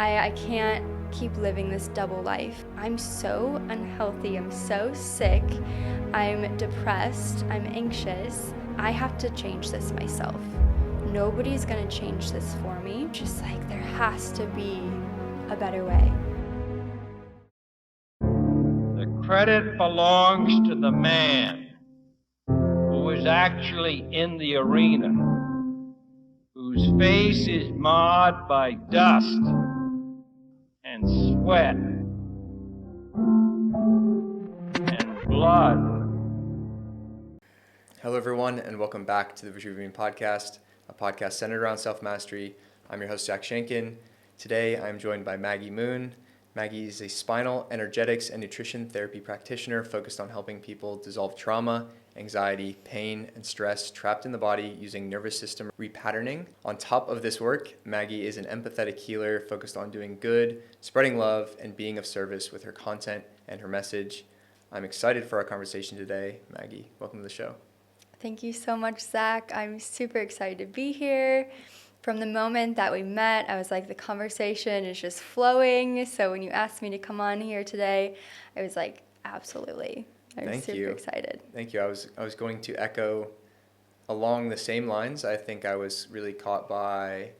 I can't keep living this double life. I'm so unhealthy, I'm so sick, I'm depressed, I'm anxious. I have to change this myself. Nobody's gonna change this for me. Just like there has to be a better way. The credit belongs to the man who is actually in the arena, whose face is marred by dust and sweat and blood. Hello, everyone, and welcome back to the Vitruvian Podcast, a podcast centered around self-mastery. I'm your host, Jack Shankin. Today, I'm joined by Maggie Moon. Maggie is a spinal, energetics, and nutrition therapy practitioner focused on helping people dissolve trauma, anxiety, pain, and stress trapped in the body using nervous system repatterning. On top of this work, Maggie is an empathetic healer focused on doing good, spreading love, and being of service with her content and her message. I'm excited for our conversation today. Maggie, welcome to the show. Thank you so much, Zach. I'm super excited to be here. From the moment that we met, I was like, the conversation is just flowing. So when you asked me to come on here today, I was like, absolutely. I was super excited. Thank you. I was going to echo along the same lines. I think I was really caught by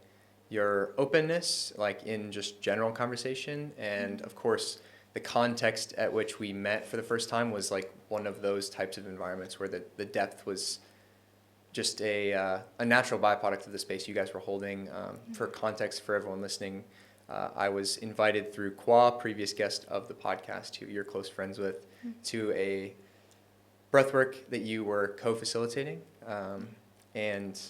your openness, like in just general conversation. And of course, the context at which we met for the first time was like one of those types of environments where the depth was just a natural byproduct of the space you guys were holding. For context for everyone listening, I was invited through Kwa, previous guest of the podcast, who you're close friends with, to a breathwork that you were co-facilitating. And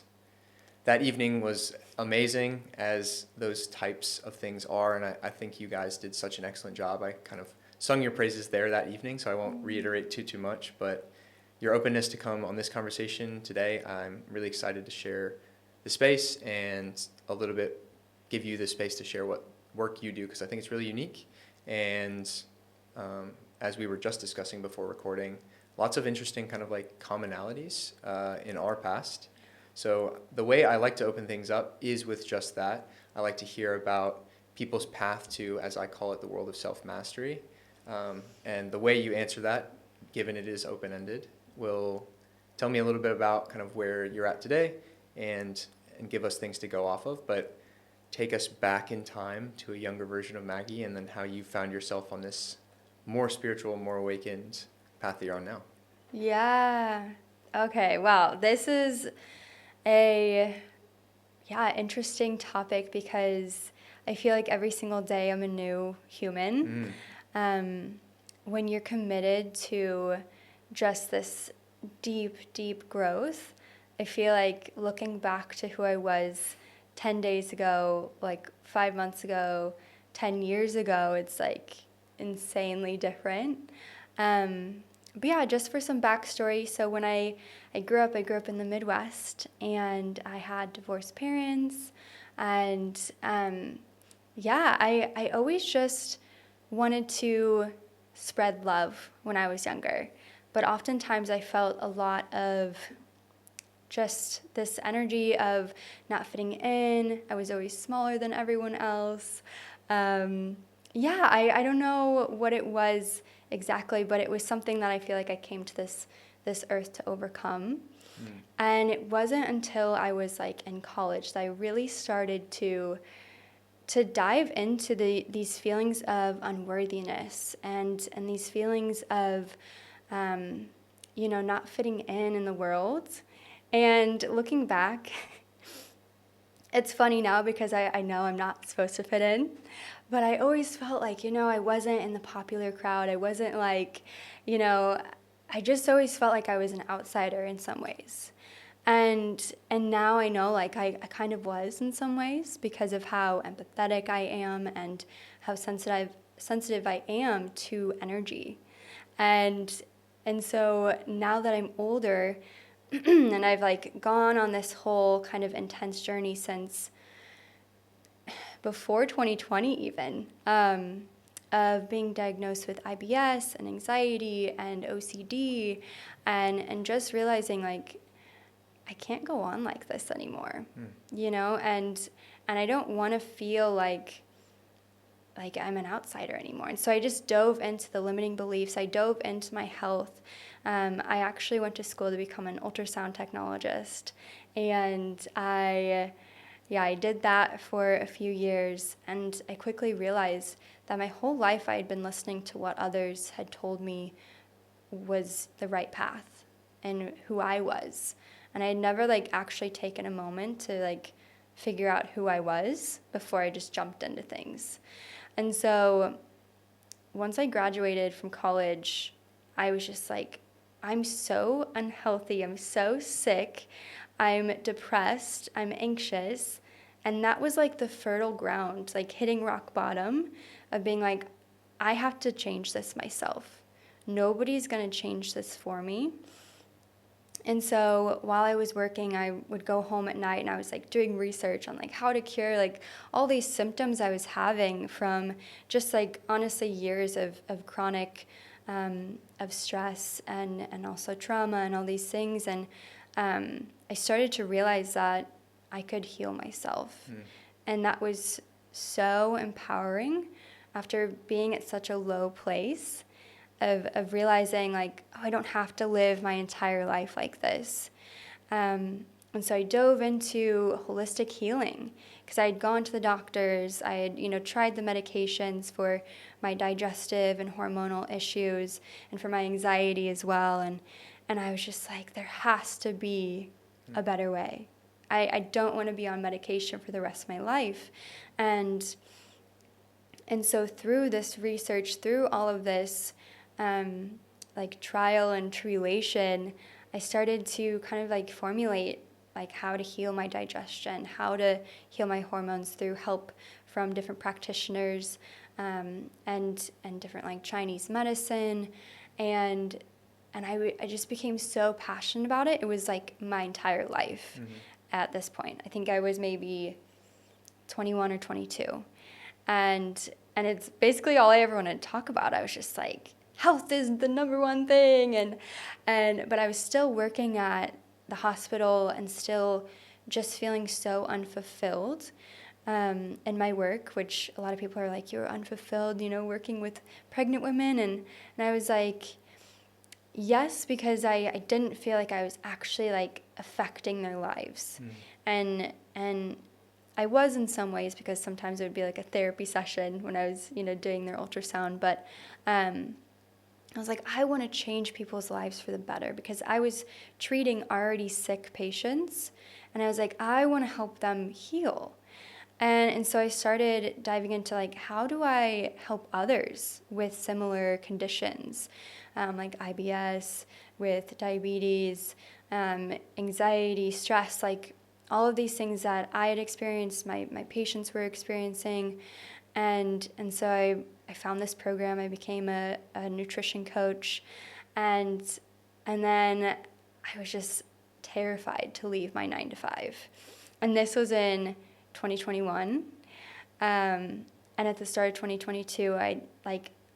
that evening was amazing, as those types of things are, and I think you guys did such an excellent job. I kind of sung your praises there that evening, so I won't reiterate too much, but your openness to come on this conversation today, I'm really excited to share the space and a little bit give you the space to share what work you do, because I think it's really unique. And as we were just discussing before recording, lots of interesting kind of like commonalities in our past. So the way I like to open things up is with just that. I like to hear about people's path to, as I call it, the world of self-mastery. And the way you answer that, given it is open-ended, will tell me a little bit about kind of where you're at today and give us things to go off of, but take us back in time to a younger version of Maggie, and then how you found yourself on this more spiritual, more awakened path that you're on now. Yeah. Okay. Wow. This is interesting topic, because I feel like every single day I'm a new human. When you're committed to just this deep growth, I feel like looking back to who I was 10 days ago, like 5 months ago, 10 years ago, it's like insanely different. But yeah, just for some backstory, so when I grew up in the Midwest, and I had divorced parents, and I always just wanted to spread love when I was younger. But oftentimes I felt a lot of just this energy of not fitting in. I was always smaller than everyone else. I don't know what it was exactly, but it was something that I feel like I came to this earth to overcome. And it wasn't until I was like in college that I really started to dive into these feelings of unworthiness and these feelings of not fitting in the world. And looking back, it's funny now because I know I'm not supposed to fit in, but I always felt like, I wasn't in the popular crowd. I wasn't like, I just always felt like I was an outsider in some ways. And now I know, like, I kind of was in some ways, because of how empathetic I am and how sensitive I am to energy. And so now that I'm older, and I've like gone on this whole kind of intense journey since before 2020 even, of being diagnosed with IBS and anxiety and OCD, and just realizing like I can't go on like this anymore, and I don't want to feel like like I'm an outsider anymore. And so I just dove into the limiting beliefs. I dove into my health. I actually went to school to become an ultrasound technologist, and I did that for a few years, and I quickly realized that my whole life I had been listening to what others had told me was the right path and who I was. And I had never like actually taken a moment to like figure out who I was before I just jumped into things. And so once I graduated from college, I was just like, I'm so unhealthy, I'm so sick, I'm depressed, I'm anxious. And that was like the fertile ground, like hitting rock bottom of being like, I have to change this myself. Nobody's going to change this for me. And so while I was working, I would go home at night and I was like doing research on like how to cure like all these symptoms I was having from just like honestly years of chronic of stress and also trauma and all these things. And I started to realize that I could heal myself. And that was so empowering after being at such a low place of realizing like, oh, I don't have to live my entire life like this. And so I dove into holistic healing because I had gone to the doctors. I had, tried the medications for my digestive and hormonal issues and for my anxiety as well. And I was just like, there has to be a better way. I don't want to be on medication for the rest of my life. And so through this research, through all of this, like trial and tribulation, I started to kind of like formulate like how to heal my digestion, how to heal my hormones through help from different practitioners, and different like Chinese medicine, and I just became so passionate about it. It was like my entire life at this point. I think I was maybe 21 or 22, and it's basically all I ever wanted to talk about. I was just like, health is the number one thing, but I was still working at the hospital and still just feeling so unfulfilled in my work, which a lot of people are like, you're unfulfilled, working with pregnant women, and I was like, yes, because I didn't feel like I was actually like affecting their lives, and I was in some ways, because sometimes it would be like a therapy session when I was doing their ultrasound, but I was like, I want to change people's lives for the better, because I was treating already sick patients, and I was like, I want to help them heal. And so I started diving into like, how do I help others with similar conditions, like IBS, with diabetes, anxiety, stress, like all of these things that I had experienced, my patients were experiencing. And so I found this program. I became a nutrition coach, and then I was just terrified to leave my 9-to-5. And this was in 2021. And at the start of 2022, I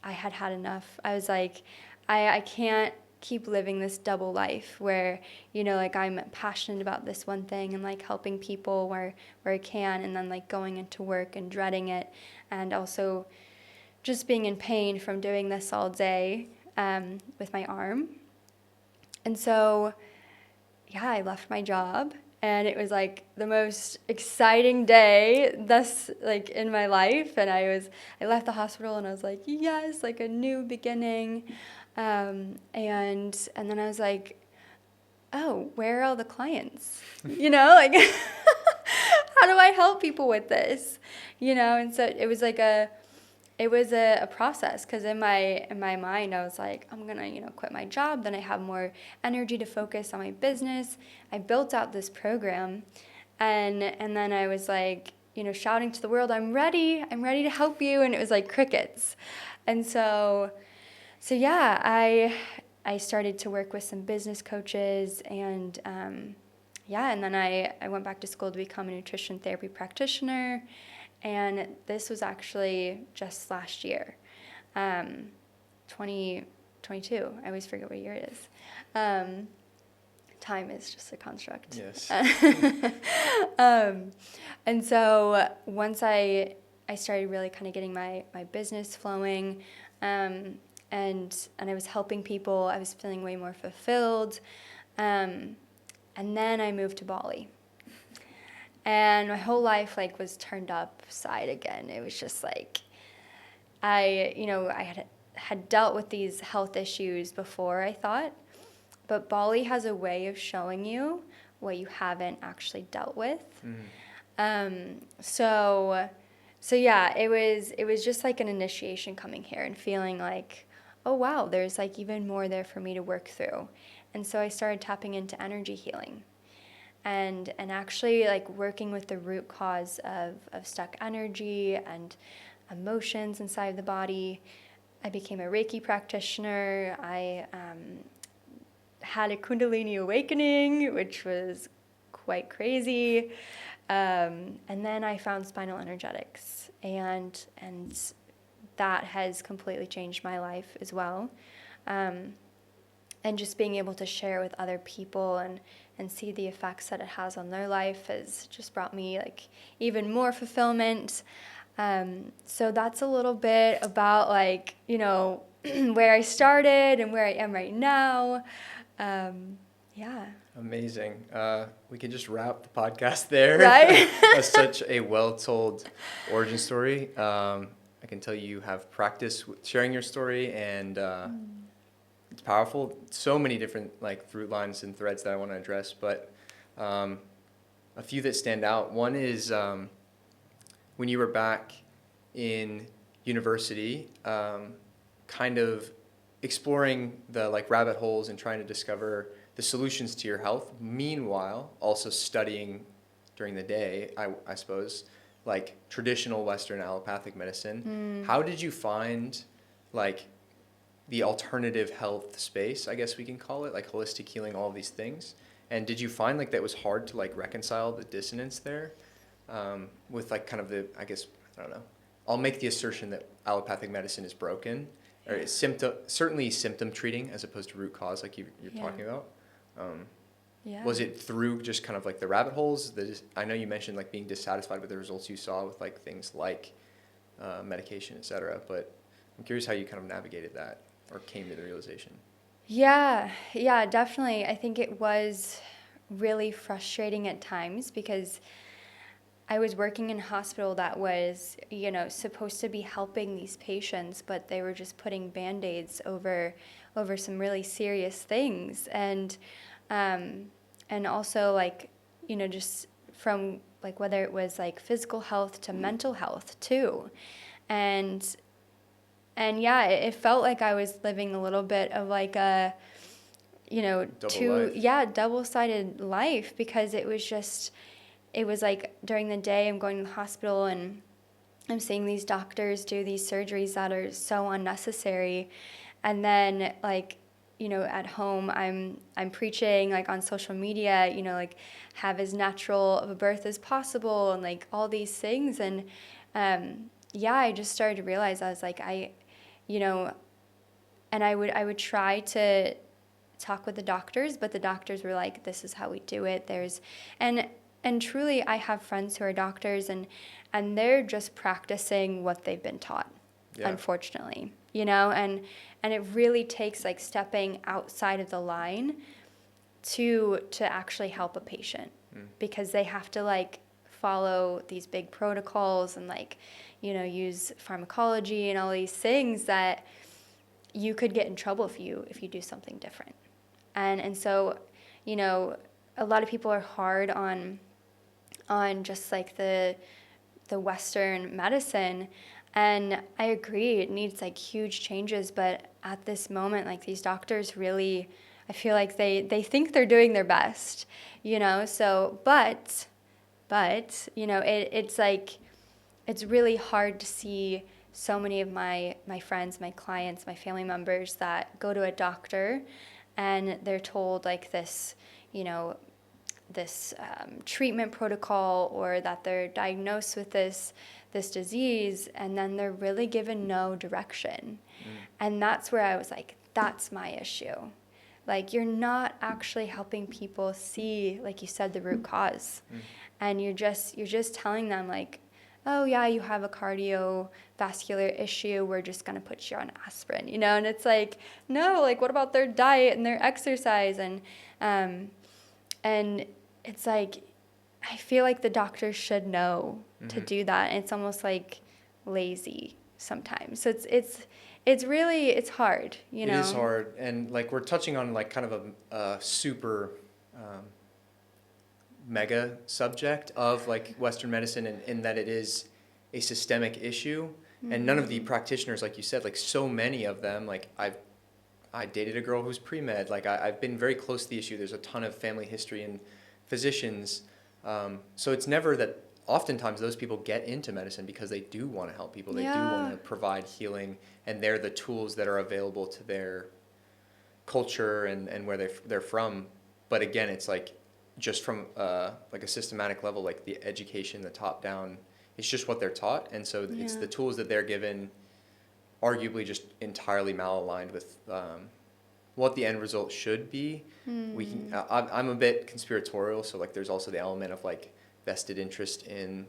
had enough. I was like, I can't keep living this double life where, like I'm passionate about this one thing and like helping people where I can, and then like going into work and dreading it, and also just being in pain from doing this all day with my arm. And so, I left my job, and it was like the most exciting day thus like in my life. And I left the hospital, and I was like, yes, like a new beginning. And then I was like, oh, where are all the clients? Like how do I help people with this? And so it was like a process, because in my mind I was like, I'm gonna quit my job, then I have more energy to focus on my business. I built out this program, and then I was like, shouting to the world, I'm ready to help you, and it was like crickets. And so I started to work with some business coaches, and and then I went back to school to become a nutrition therapy practitioner. And this was actually just last year, 2022. I always forget what year it is. Time is just a construct. Yes. And so once I I started really kind of getting my business flowing, and I was helping people. I was feeling way more fulfilled, and then I moved to Bali, and my whole life like was turned upside again. It was just like I had dealt with these health issues before, I thought, but Bali has a way of showing you what you haven't actually dealt with. So yeah, it was just like an initiation coming here and feeling like, oh wow, there's like even more there for me to work through. And so I started tapping into energy healing and actually like working with the root cause of stuck energy and emotions inside the body. I became a Reiki practitioner. I had a Kundalini awakening, which was quite crazy. And then I found spinal energetics, and that has completely changed my life as well. And just being able to share with other people and see the effects that it has on their life has just brought me like even more fulfillment. So that's a little bit about like, where I started and where I am right now. Yeah. Amazing. We could just wrap the podcast there. Right? That's such a well-told origin story. I can tell you have practice with sharing your story, and it's powerful. So many different like through lines and threads that I want to address, but a few that stand out. One is when you were back in university, kind of exploring the like rabbit holes and trying to discover the solutions to your health. Meanwhile, also studying during the day, I suppose, like traditional Western allopathic medicine. How did you find like the alternative health space, I guess we can call it, like holistic healing, all of these things? And did you find like that was hard to like reconcile the dissonance there with like kind of the, I guess, I don't know, I'll make the assertion that allopathic medicine is broken, or it's certainly symptom treating as opposed to root cause like you're talking about. Was it through just kind of like the rabbit holes? I know you mentioned like being dissatisfied with the results you saw with like things like medication, et cetera, but I'm curious how you kind of navigated that or came to the realization. Yeah, definitely. I think it was really frustrating at times because I was working in a hospital that was, supposed to be helping these patients, but they were just putting Band-Aids over some really serious things. And also like, just from like whether it was like physical health to mental health too. And yeah, it felt like I was living a little bit of like a, double-sided life, because it was like during the day I'm going to the hospital and I'm seeing these doctors do these surgeries that are so unnecessary. And then like, at home I'm preaching like on social media, like have as natural of a birth as possible and like all these things. And I just started to realize I was like, and I would try to talk with the doctors, but the doctors were like, this is how we do it. And truly, I have friends who are doctors, and they're just practicing what they've been taught, unfortunately, and it really takes like stepping outside of the line to actually help a patient, because they have to like follow these big protocols and like, use pharmacology and all these things that you could get in trouble if you do something different. And so, a lot of people are hard on just like the Western medicine, and I agree it needs like huge changes, but at this moment like these doctors really, I feel like they think they're doing their best, so but it's like it's really hard to see so many of my friends, my clients, my family members that go to a doctor and they're told like this treatment protocol, or that they're diagnosed with this disease, and then they're really given no direction. And that's where I was like, that's my issue. Like, you're not actually helping people see, like you said, the root cause. And you're just telling them like, oh yeah, you have a cardiovascular issue, we're just going to put you on aspirin, you know? And it's like, no, like what about their diet and their exercise? And it's like, I feel like the doctors should know to do that. And it's almost like lazy sometimes. So it's really, it's hard, you know? It is hard. And like we're touching on like kind of a super mega subject of like Western medicine, in that it is a systemic issue. And none of the practitioners, like you said, like so many of them, like I dated a girl who's pre-med. Like I've been very close to the issue. There's a ton of family history and physicians. So it's never that, oftentimes those people get into medicine because they do want to help people. They do want to provide healing, and they're the tools that are available to their culture and where they're from. But again, it's like just from like a systematic level, like the education, the top down, it's just what they're taught. And so it's the tools that they're given, arguably just entirely malaligned with what the end result should be. We can. I'm a bit conspiratorial, so like there's also the element of like vested interest in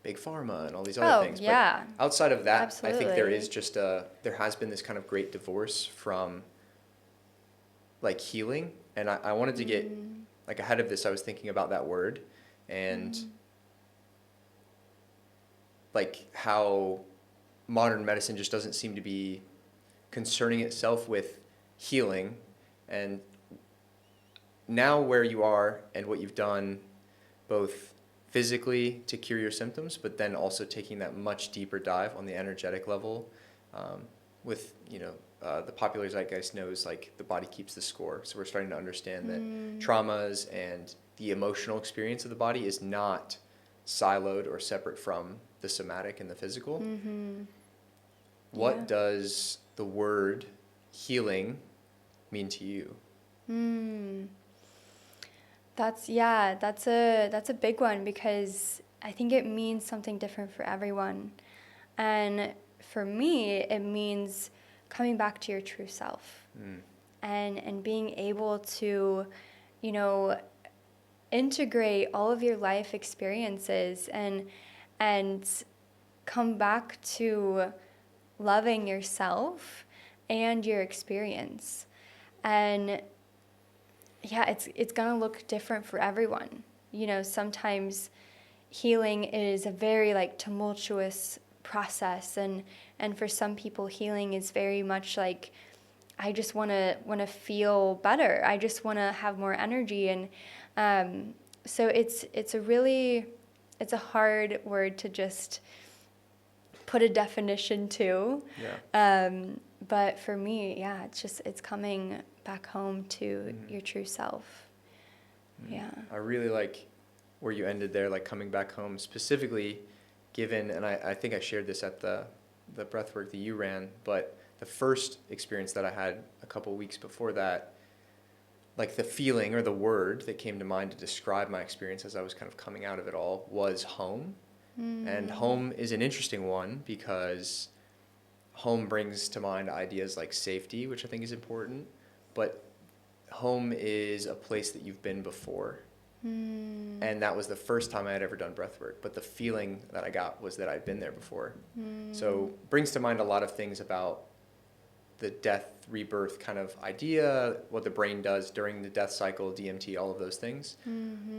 big pharma and all these other things. Yeah. But outside of that, Absolutely. I think there is just there has been this kind of great divorce from like healing, and I wanted to get like ahead of this. I was thinking about that word and like how modern medicine just doesn't seem to be concerning itself with healing. And now where you are and what you've done both physically to cure your symptoms, but then also taking that much deeper dive on the energetic level, with the popular zeitgeist knows like the body keeps the score. So we're starting to understand that traumas and the emotional experience of the body is not siloed or separate from the somatic and the physical. What does the word healing mean to you? That's a big one, because I think it means something different for everyone. And for me, it means coming back to your true self and being able to, integrate all of your life experiences and come back to loving yourself and your experience. And yeah, it's gonna look different for everyone. Sometimes healing is a very like tumultuous process, and for some people healing is very much like, I just want to feel better. I just want to have more energy. And so it's a hard word to just put a definition to. But for me, it's coming back home to your true self. I really like where you ended there, like coming back home, specifically given, and I think I shared this at the breathwork that you ran, but the first experience that I had a couple weeks before that, like the feeling or the word that came to mind to describe my experience as I was kind of coming out of it all was home. And home is an interesting one because home brings to mind ideas like safety, which I think is important, but home is a place that you've been before. And that was the first time I had ever done breath work, but the feeling that I got was that I'd been there before. So brings to mind a lot of things about the death, rebirth kind of idea, what the brain does during the death cycle, DMT, all of those things.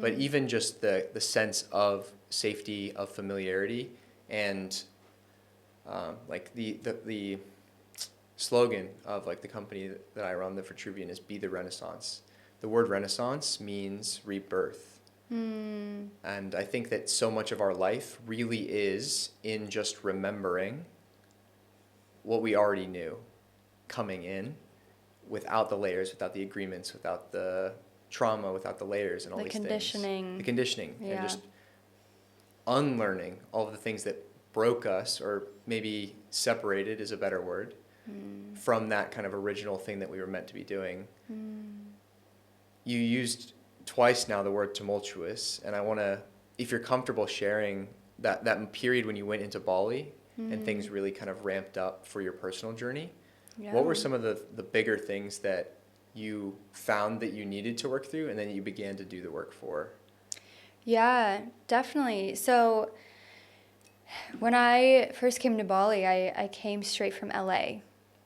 But even just the sense of safety, of familiarity, and like the slogan of like the company that I run, the Vitruvian, is "Be the Renaissance." The word Renaissance means rebirth. And I think that so much of our life really is in just remembering what we already knew coming in, without the layers, without the agreements, without the trauma, without the layers and all these things. The conditioning. And just unlearning all of the things that broke us, or maybe separated is a better word, from that kind of original thing that we were meant to be doing. You used twice now the word tumultuous, and I want to, if you're comfortable sharing that period when you went into Bali and things really kind of ramped up for your personal journey. What were some of the bigger things that you found that you needed to work through and then you began to do the work for? Yeah, definitely. So When I first came to Bali, I came straight from LA,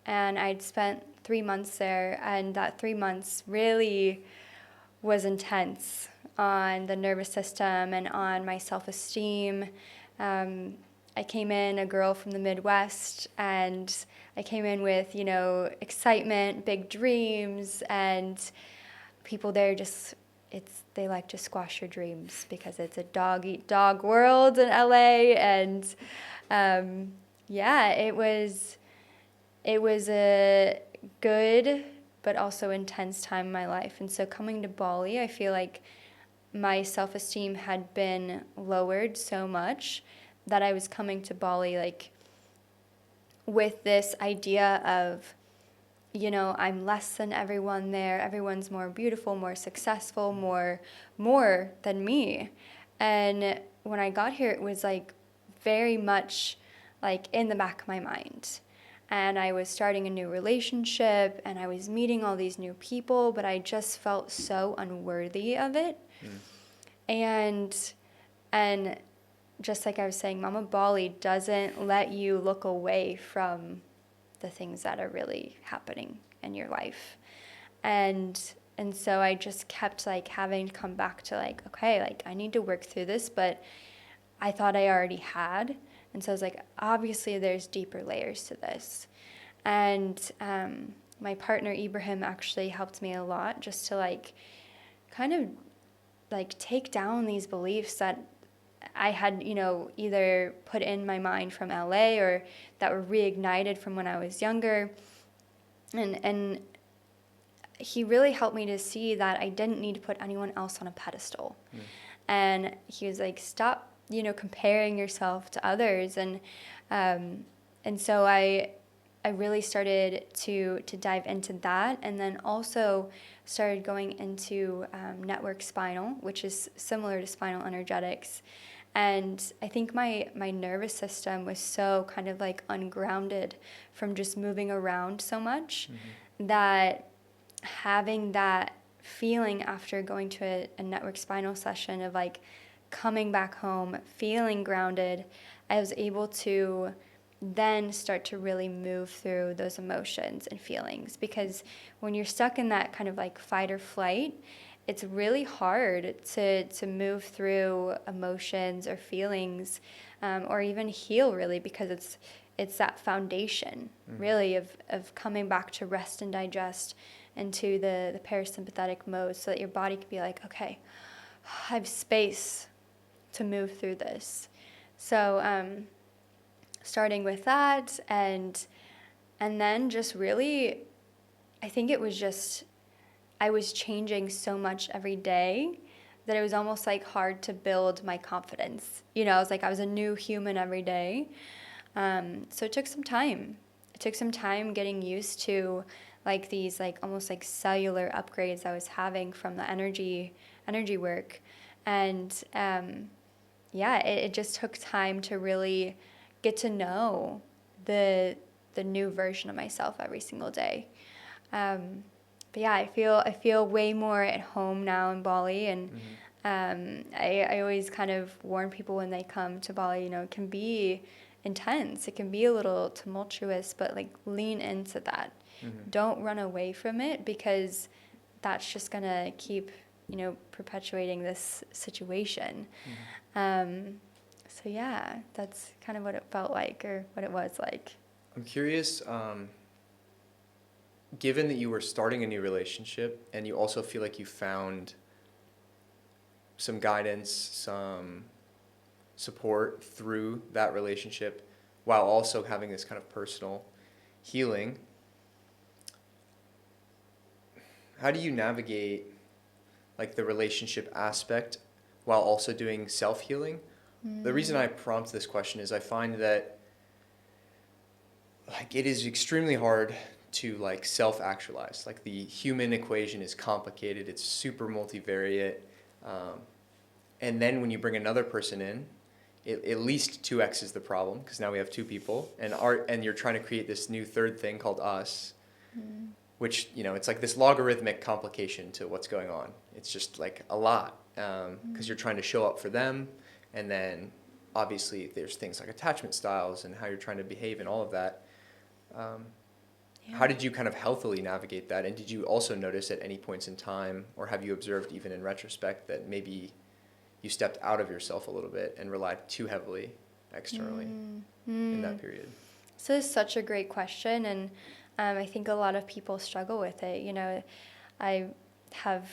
and I'd spent 3 months there, and that 3 months really was intense on the nervous system and on my self-esteem. I came in a girl from the Midwest, and I came in with, excitement, big dreams, and people there just, they like to squash your dreams because it's a dog eat dog world in LA. And it was a good but also intense time in my life. And so coming to Bali, I feel like my self-esteem had been lowered so much that I was coming to Bali like with this idea of, I'm less than everyone there. Everyone's more beautiful, more successful, more than me. And when I got here, it was like very much like in the back of my mind. And I was starting a new relationship, and I was meeting all these new people, but I just felt so unworthy of it. And just like I was saying, Mama Bali doesn't let you look away from the things that are really happening in your life. And so I just kept like having to come back to like, okay, like I need to work through this, but I thought I already had. And so I was like, obviously there's deeper layers to this. And my partner Ibrahim actually helped me a lot just to like kind of like take down these beliefs that I had, either put in my mind from LA or that were reignited from when I was younger. And he really helped me to see that I didn't need to put anyone else on a pedestal. And he was like, stop, comparing yourself to others. And so I really started to dive into that, and then also started going into network spinal, which is similar to spinal energetics. And I think my nervous system was so kind of like ungrounded from just moving around so much that having that feeling after going to a network spinal session of like coming back home, feeling grounded, I was able to then start to really move through those emotions and feelings. Because when you're stuck in that kind of like fight or flight, it's really hard to move through emotions or feelings, or even heal, really, because it's that foundation, really, of coming back to rest and digest into the parasympathetic mode, so that your body can be like, okay, I have space to move through this. So starting with that, and then just really, I think it was just, I was changing so much every day that it was almost like hard to build my confidence. It was like I was a new human every day. So it took some time. It took some time getting used to like these like almost like cellular upgrades I was having from the energy work. And it just took time to really get to know the new version of myself every single day. But yeah, I feel way more at home now in Bali, and I always kind of warn people when they come to Bali, it can be intense, it can be a little tumultuous, but like lean into that. Don't run away from it, because that's just gonna keep, perpetuating this situation. So yeah, that's kind of what it felt like, or what it was like. I'm curious, given that you were starting a new relationship and you also feel like you found some guidance, some support through that relationship, while also having this kind of personal healing, how do you navigate like the relationship aspect while also doing self-healing? The reason I prompt this question is I find that like it is extremely hard to like self-actualize. Like the human equation is complicated, it's super multivariate, and then when you bring another person in, it at least 2x is the problem, because now we have two people, and you're trying to create this new third thing called us, which it's like this logarithmic complication to what's going on. It's just like a lot, because you're trying to show up for them, and then obviously there's things like attachment styles and how you're trying to behave and all of that. How did you kind of healthily navigate that? And did you also notice at any points in time, or have you observed even in retrospect, that maybe you stepped out of yourself a little bit and relied too heavily externally in that period? So it's such a great question, and I think a lot of people struggle with it. You know, I have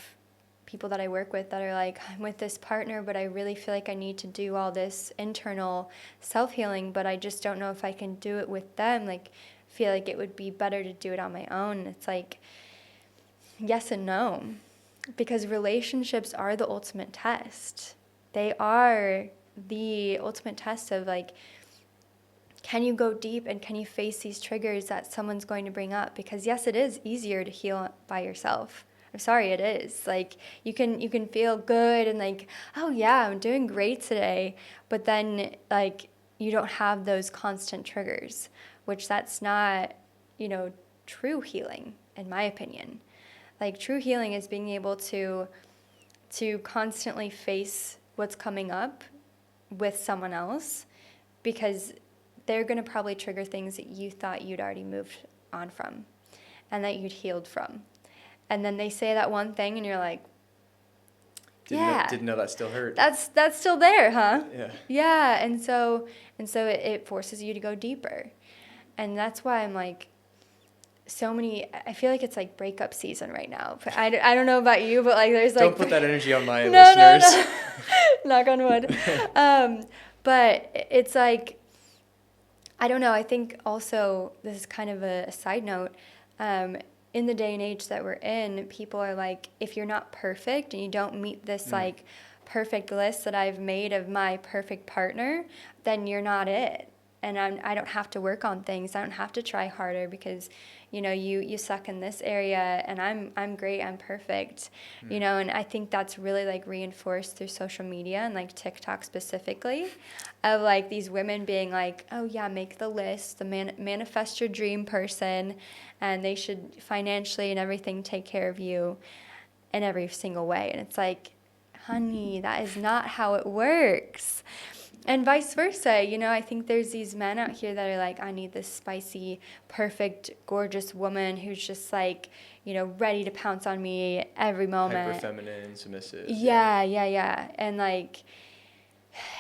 people that I work with that are like, I'm with this partner, but I really feel like I need to do all this internal self-healing, but I just don't know if I can do it with them. Like, feel like it would be better to do it on my own. It's like, yes and no, because relationships are the ultimate test. They are the ultimate test of like, can you go deep and can you face these triggers that someone's going to bring up? Because yes, it is easier to heal by yourself. I'm sorry, it is. Like, you can feel good and like, oh yeah, I'm doing great today. But then like, you don't have those constant triggers, which that's not, you know, true healing, in my opinion. Like, true healing is being able to constantly face what's coming up with someone else, because they're going to probably trigger things that you thought you'd already moved on from and that you'd healed from. And then they say that one thing and you're like, Didn't know that still hurt. That's still there, huh? Yeah. Yeah, and so it forces you to go deeper. And that's why I'm like, I feel like it's like breakup season right now. I don't know about you, but like there's like... Don't put that energy on my no, listeners. No. Knock on wood. But it's like, I don't know, I think also, this is kind of a side note, in the day and age that we're in, people are like, if you're not perfect and you don't meet this like perfect list that I've made of my perfect partner, then you're not it. And I don't have to work on things. I don't have to try harder because, you know, you suck in this area and I'm great, I'm perfect, you know. And I think that's really like reinforced through social media and like TikTok specifically, of like these women being like, oh yeah, make the list, manifest your dream person, and they should financially and everything take care of you in every single way. And it's like, honey, that is not how it works. And vice versa, you know, I think there's these men out here that are like, I need this spicy, perfect, gorgeous woman who's just like, you know, ready to pounce on me every moment. Hyper feminine, submissive. Yeah. And like,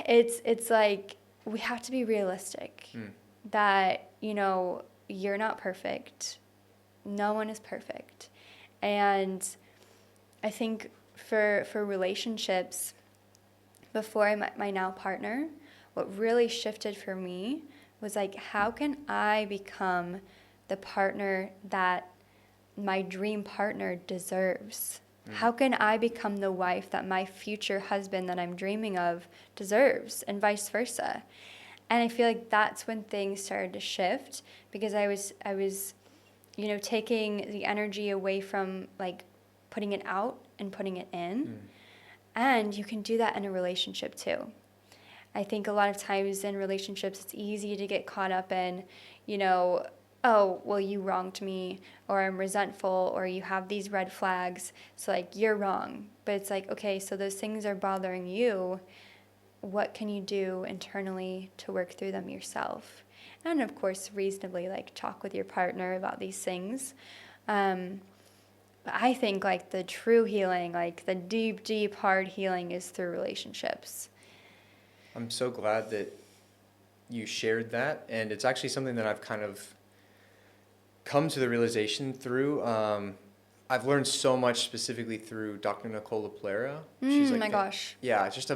it's like, we have to be realistic that, you know, you're not perfect. No one is perfect. And I think for relationships, before I met my now partner, what really shifted for me was like, how can I become the partner that my dream partner deserves? How can I become the wife that my future husband that I'm dreaming of deserves, and vice versa? And I feel like that's when things started to shift, because I was, you know, taking the energy away from like putting it out and putting it in. And you can do that in a relationship too. I think a lot of times in relationships, it's easy to get caught up in, you know, oh, well, you wronged me, or I'm resentful, or you have these red flags, so like you're wrong. But it's like, okay, so those things are bothering you. What can you do internally to work through them yourself? And of course, reasonably like talk with your partner about these things. But I think like the true healing, like the deep, deep, hard healing is through relationships. I'm so glad that you shared that. And it's actually something that I've kind of come to the realization through. I've learned so much specifically through Dr. Nicole LaPlera. She's like, my gosh. Yeah, just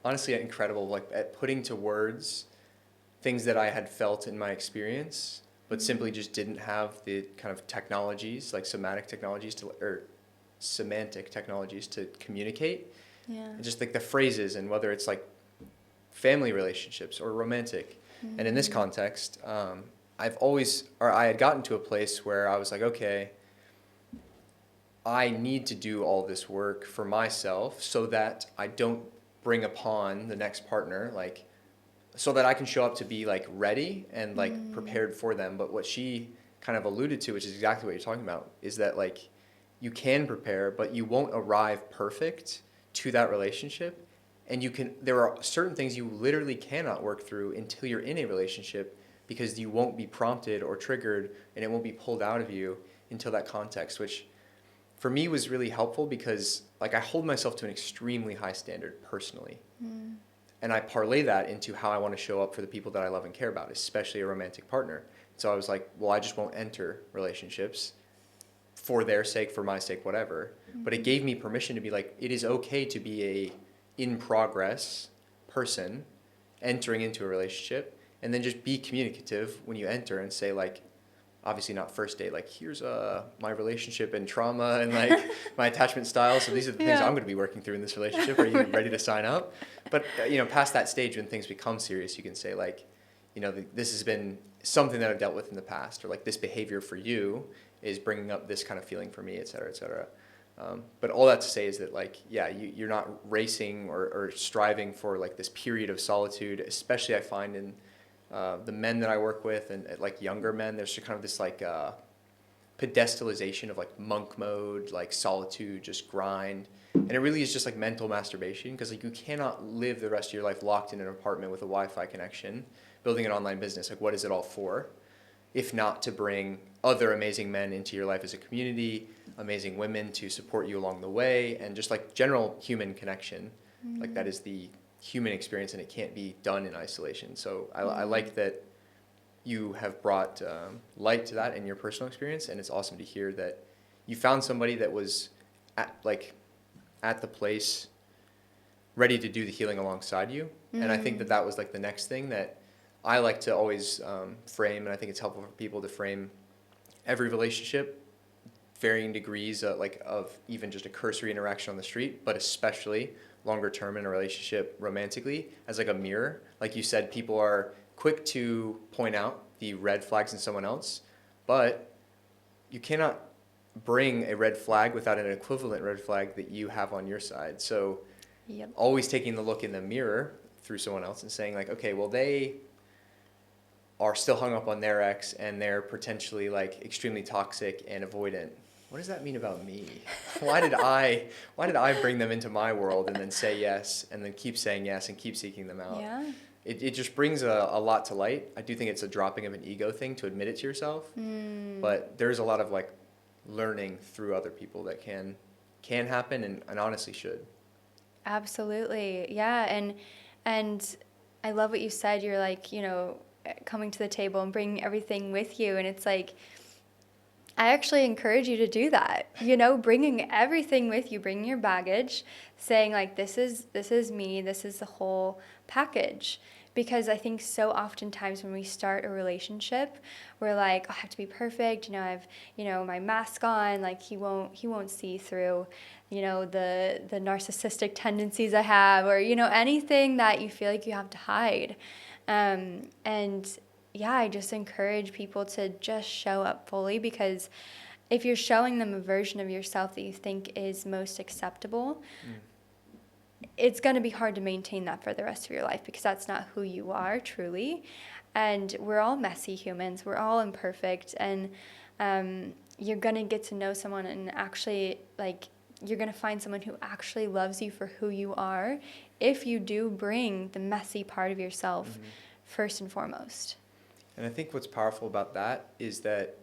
honestly incredible, like at putting to words things that I had felt in my experience, but simply just didn't have the kind of technologies, like semantic technologies to communicate. Yeah. And just like the phrases, and whether it's like family relationships or romantic. And in this context, I had gotten to a place where I was like, okay, I need to do all this work for myself so that I don't bring upon the next partner, like, so that I can show up to be like ready and like prepared for them. But what she kind of alluded to, which is exactly what you're talking about, is that like you can prepare, but you won't arrive perfect to that relationship And there are certain things you literally cannot work through until you're in a relationship, because you won't be prompted or triggered, and it won't be pulled out of you until that context, which for me was really helpful, because like I hold myself to an extremely high standard personally. And I parlay that into how I want to show up for the people that I love and care about, especially a romantic partner. So I was like, well, I just won't enter relationships for their sake, for my sake, whatever. But it gave me permission to be like, it is okay to be a in progress person entering into a relationship, and then just be communicative when you enter and say, like, obviously not first date, like, here's my relationship and trauma and like my attachment style, so these are the things I'm going to be working through in this relationship. Are you ready to sign up? But past that stage, when things become serious, you can say, like, this has been something that I've dealt with in the past, or like this behavior for you is bringing up this kind of feeling for me, et cetera, et cetera. But all that to say is that, like, yeah, you're not racing or striving for like this period of solitude, especially I find in the men that I work with, and like younger men, there's kind of this like pedestalization of like monk mode, like solitude, just grind. And it really is just like mental masturbation, because like you cannot live the rest of your life locked in an apartment with a Wi-Fi connection, building an online business. Like, what is it all for? If not to bring other amazing men into your life as a community, amazing women to support you along the way, and just like general human connection. Like, that is the human experience, and it can't be done in isolation. So I like that you have brought light to that in your personal experience, and it's awesome to hear that you found somebody that was at the place ready to do the healing alongside you. And I think that was like the next thing that I like to always frame, and I think it's helpful for people to frame every relationship, varying degrees of even just a cursory interaction on the street, but especially longer term in a relationship romantically, as like a mirror. Like you said, people are quick to point out the red flags in someone else, but you cannot bring a red flag without an equivalent red flag that you have on your side. So always taking the look in the mirror through someone else and saying, like, okay, well, they are still hung up on their ex, and they're potentially like extremely toxic and avoidant. What does that mean about me? Why did I bring them into my world and then say yes, and then keep saying yes and keep seeking them out? Yeah. It just brings a lot to light. I do think it's a dropping of an ego thing to admit it to yourself, but there's a lot of like learning through other people that can happen, and honestly should. Absolutely. Yeah. And I love what you said. You're like, coming to the table and bringing everything with you. And it's like, I actually encourage you to do that, bringing everything with you, bringing your baggage, saying like, this is me, this is the whole package. Because I think so oftentimes when we start a relationship, we're like, oh, I have to be perfect. I have, my mask on, like he won't see through, the narcissistic tendencies I have, or, anything that you feel like you have to hide. And yeah, I just encourage people to just show up fully, because if you're showing them a version of yourself that you think is most acceptable, it's going to be hard to maintain that for the rest of your life, because that's not who you are truly. And we're all messy humans. We're all imperfect. And you're going to get to know someone, and actually, like, you're going to find someone who actually loves you for who you are if you do bring the messy part of yourself first and foremost. And I think what's powerful about that is that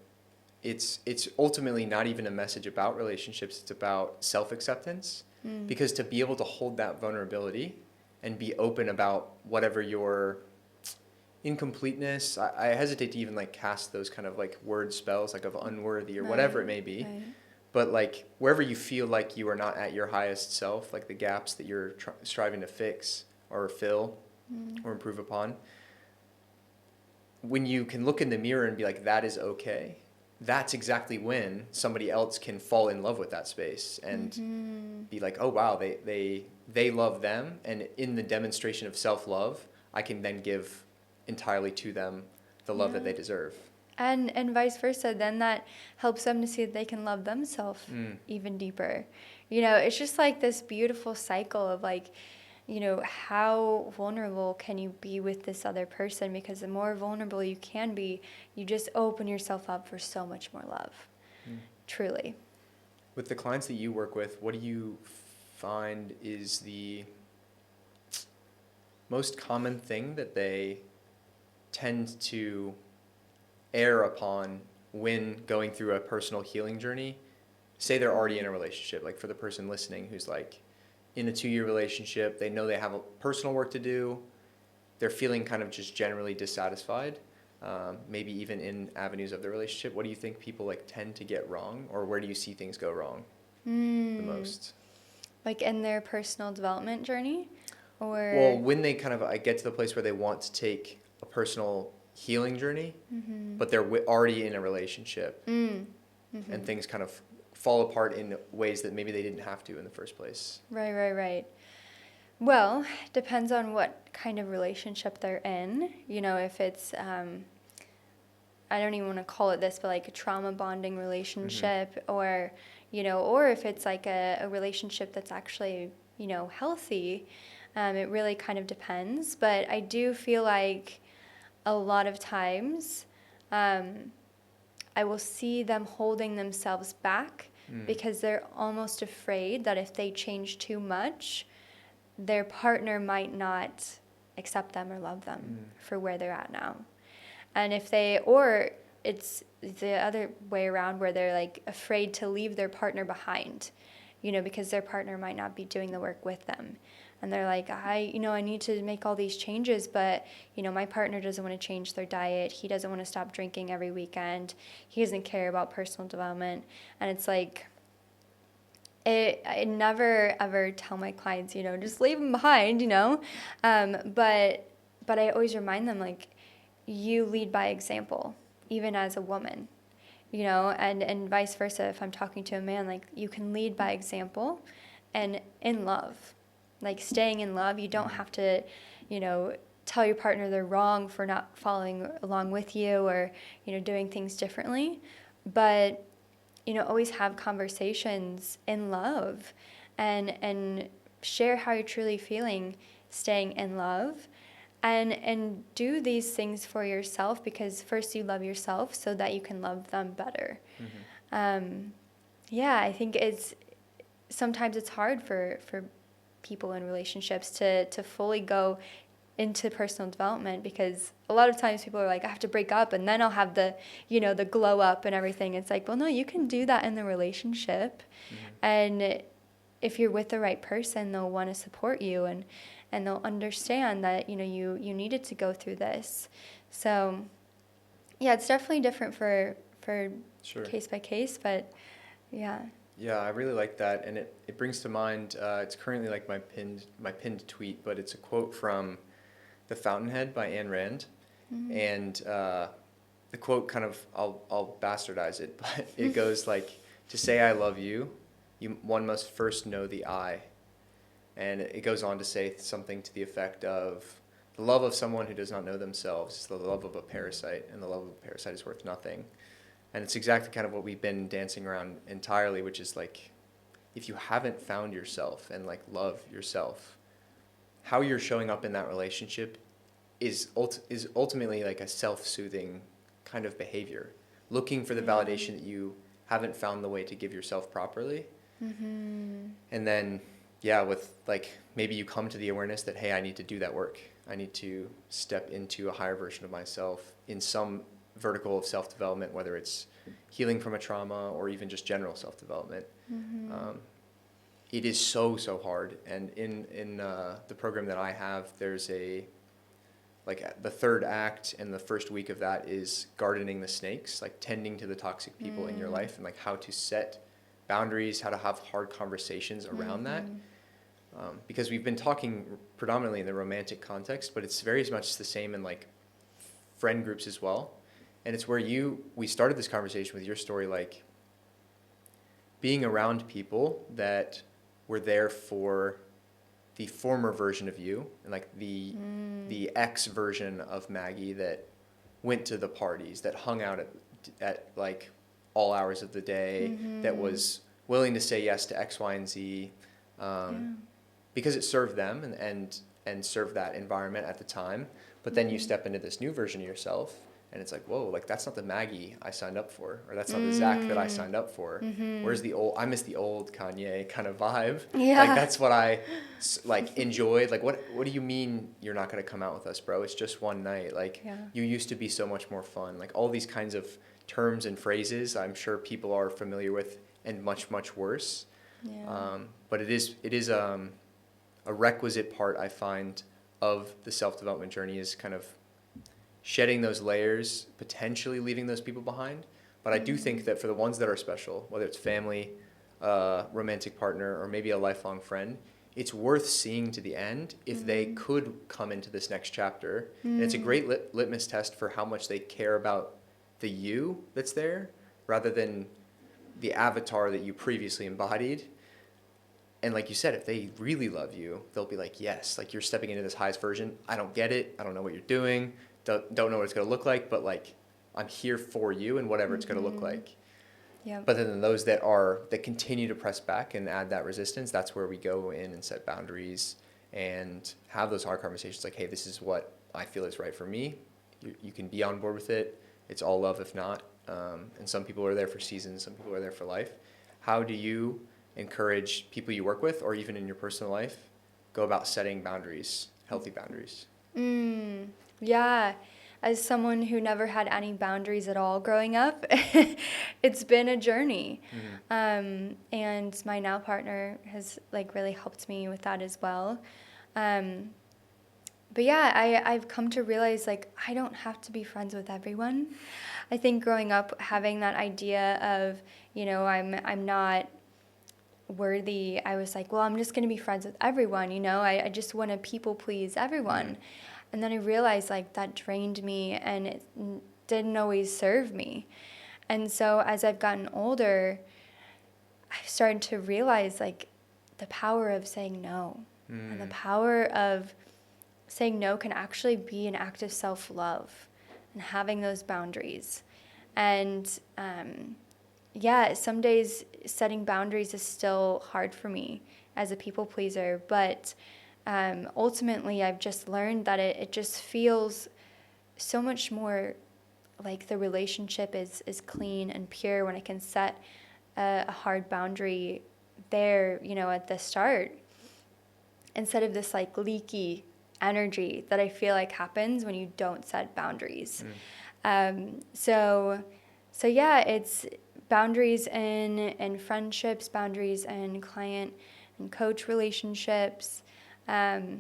it's ultimately not even a message about relationships. It's about self-acceptance. Because to be able to hold that vulnerability and be open about whatever your incompleteness, I hesitate to even like cast those kind of like word spells like of unworthy or whatever it may be. Right. But like wherever you feel like you are not at your highest self, like the gaps that you're striving to fix or fill or improve upon, when you can look in the mirror and be like, that is okay, that's exactly when somebody else can fall in love with that space and be like, oh, wow, they love them. And in the demonstration of self-love, I can then give entirely to them the love that they deserve. And vice versa, then that helps them to see that they can love themselves even deeper. It's just like this beautiful cycle of like, how vulnerable can you be with this other person? Because the more vulnerable you can be, you just open yourself up for so much more love, truly. With the clients that you work with, what do you find is the most common thing that they tend to err upon when going through a personal healing journey, say they're already in a relationship, like for the person listening who's like in a 2-year relationship, they know they have a personal work to do, they're feeling kind of just generally dissatisfied, maybe even in avenues of the relationship. What do you think people like tend to get wrong, or where do you see things go wrong the most? Like in their personal development journey? Or Well, when they kind of get to the place where they want to take a personal healing journey, but they're already in a relationship, and things kind of fall apart in ways that maybe they didn't have to in the first place. Right. Well, depends on what kind of relationship they're in. You know, if it's, I don't even want to call it this, but like a trauma bonding relationship, or, you know, or if it's like a relationship that's actually, you know, healthy. It really kind of depends. But I do feel like a lot of times I will see them holding themselves back because they're almost afraid that if they change too much, their partner might not accept them or love them for where they're at now. And if they, or it's the other way around where they're like afraid to leave their partner behind, you know, because their partner might not be doing the work with them. And they're like, I need to make all these changes, but, you know, my partner doesn't want to change their diet. He doesn't want to stop drinking every weekend. He doesn't care about personal development. And it's like, I never ever tell my clients, you know, just leave them behind, you know. But I always remind them, like, you lead by example, even as a woman, you know, and vice versa. If I'm talking to a man, like, you can lead by example and in love. Like, staying in love, you don't have to, you know, tell your partner they're wrong for not following along with you or, you know, doing things differently. But, you know, always have conversations in love and share how you're truly feeling, staying in love. And do these things for yourself, because first you love yourself so that you can love them better. Yeah, I think sometimes it's hard for people in relationships to fully go into personal development, because a lot of times people are like, I have to break up and then I'll have the, you know, the glow up and everything. It's like, well, no, you can do that in the relationship. And if you're with the right person, they'll want to support you and they'll understand that, you know, you needed to go through this. So yeah, it's definitely different for Sure. case by case, but yeah. Yeah, I really like that, and it brings to mind. It's currently like my pinned tweet, but it's a quote from The Fountainhead by Ayn Rand, and the quote kind of I'll bastardize it, but it goes like, to say I love you, one must first know the I, and it goes on to say something to the effect of, the love of someone who does not know themselves is the love of a parasite, and the love of a parasite is worth nothing. And it's exactly kind of what we've been dancing around entirely, which is like, if you haven't found yourself and like love yourself, how you're showing up in that relationship is ultimately like a self-soothing kind of behavior, looking for the validation that you haven't found the way to give yourself properly. And then, yeah, with like, maybe you come to the awareness that, hey, I need to do that work. I need to step into a higher version of myself in some vertical of self-development, whether it's healing from a trauma or even just general self-development. It is so hard. And in the program that I have, there's the third act and the first week of that is gardening the snakes, like tending to the toxic people in your life, and like how to set boundaries, how to have hard conversations around that. Because we've been talking predominantly in the romantic context, but it's very much the same in like friend groups as well. And it's where we started this conversation with your story, like being around people that were there for the former version of you, and like the ex version of Maggie that went to the parties, that hung out at like all hours of the day, that was willing to say yes to X, Y, and Z, because it served them and served that environment at the time. But then you step into this new version of yourself, And it's like, whoa, like that's not the Maggie I signed up for, or that's not the Zach that I signed up for. Where's the old, I miss the old Kanye kind of vibe. Yeah. Like that's what I like enjoyed. Like what do you mean you're not going to come out with us, bro? It's just one night. Like you used to be so much more fun. Like all these kinds of terms and phrases I'm sure people are familiar with, and much, much worse. Yeah. But it is a requisite part, I find, of the self-development journey, is kind of shedding those layers, potentially leaving those people behind. But I do think that for the ones that are special, whether it's family, romantic partner, or maybe a lifelong friend, it's worth seeing to the end if they could come into this next chapter. And it's a great litmus test for how much they care about the you that's there, rather than the avatar that you previously embodied. And like you said, if they really love you, they'll be like, yes, like you're stepping into this highest version. I don't get it. I don't know what you're doing. Don't know what it's going to look like, but like I'm here for you and whatever it's going to look like. Yeah. But then those that continue to press back and add that resistance, that's where we go in and set boundaries and have those hard conversations like, hey, this is what I feel is right for me. You can be on board with it. It's all love if not. And some people are there for seasons, some people are there for life. How do you encourage people you work with, or even in your personal life, go about setting boundaries, healthy boundaries? Yeah. As someone who never had any boundaries at all growing up, it's been a journey. And my now partner has like really helped me with that as well. But yeah, I've come to realize like I don't have to be friends with everyone. I think growing up having that idea of, you know, I'm not worthy, I was like, well, I'm just going to be friends with everyone, you know, I just want to people please everyone. And then I realized like that drained me and it didn't always serve me. And so as I've gotten older, I've started to realize like the power of saying no. And the power of saying no can actually be an act of self-love and having those boundaries. And yeah, some days setting boundaries is still hard for me as a people pleaser, but ultimately I've just learned that it just feels so much more like the relationship is clean and pure when I can set a hard boundary there, you know, at the start, instead of this like leaky energy that I feel like happens when you don't set boundaries. So yeah, it's boundaries in friendships, boundaries in client and coach relationships. But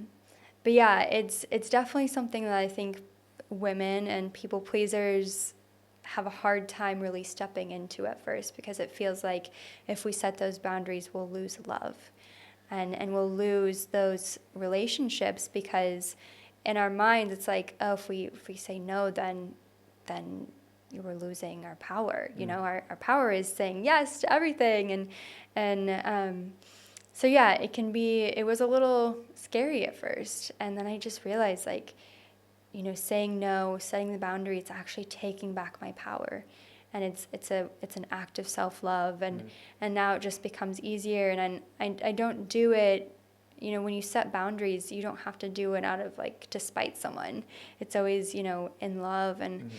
yeah, it's definitely something that I think women and people pleasers have a hard time really stepping into at first, because it feels like if we set those boundaries, we'll lose love. And we'll lose those relationships, because in our minds it's like, oh, if we say no, then we're losing our power. You know, our power is saying yes to everything. And so yeah, it was a little scary at first. And then I just realized like, you know, saying no, setting the boundary, it's actually taking back my power. And it's an act of self-love, and now it just becomes easier. And I don't do it, you know, when you set boundaries, you don't have to do it out of like to spite someone. It's always, you know, in love. And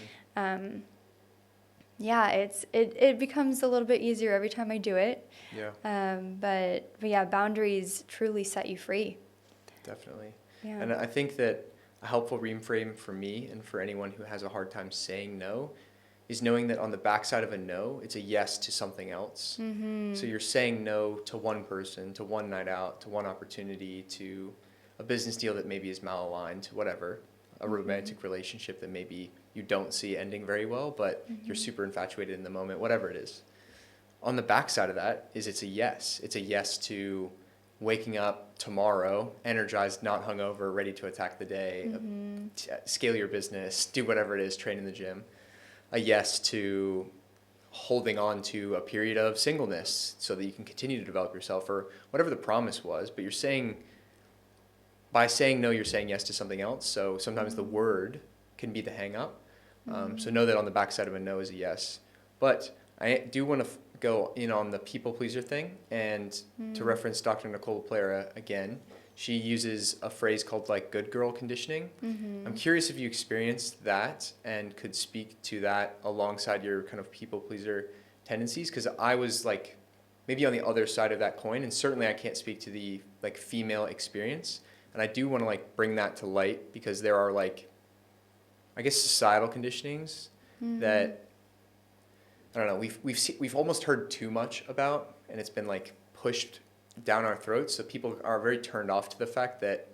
yeah, it becomes a little bit easier every time I do it. Yeah. But yeah, boundaries truly set you free. Definitely. Yeah. And I think that a helpful reframe for me and for anyone who has a hard time saying no is knowing that on the backside of a no, it's a yes to something else. So you're saying no to one person, to one night out, to one opportunity, to a business deal that maybe is malaligned, to whatever, a romantic relationship that maybe you don't see ending very well, but you're super infatuated in the moment, whatever it is. On the backside of that is it's a yes. It's a yes to waking up tomorrow, energized, not hungover, ready to attack the day, scale your business, do whatever it is, train in the gym. A yes to holding on to a period of singleness so that you can continue to develop yourself, or whatever the promise was. But by saying no, you're saying yes to something else. So sometimes the word can be the hang up. So know that on the backside of a no is a yes. But I do want to go in on the people pleaser thing, and to reference Dr. Nicole Plera again, she uses a phrase called like good girl conditioning. Mm-hmm. I'm curious if you experienced that and could speak to that alongside your kind of people pleaser tendencies, because I was like maybe on the other side of that coin, and certainly I can't speak to the like female experience, and I do want to like bring that to light because there are like, I guess, societal conditionings that I don't know, we've almost heard too much about, and it's been like pushed down our throats, so people are very turned off to the fact that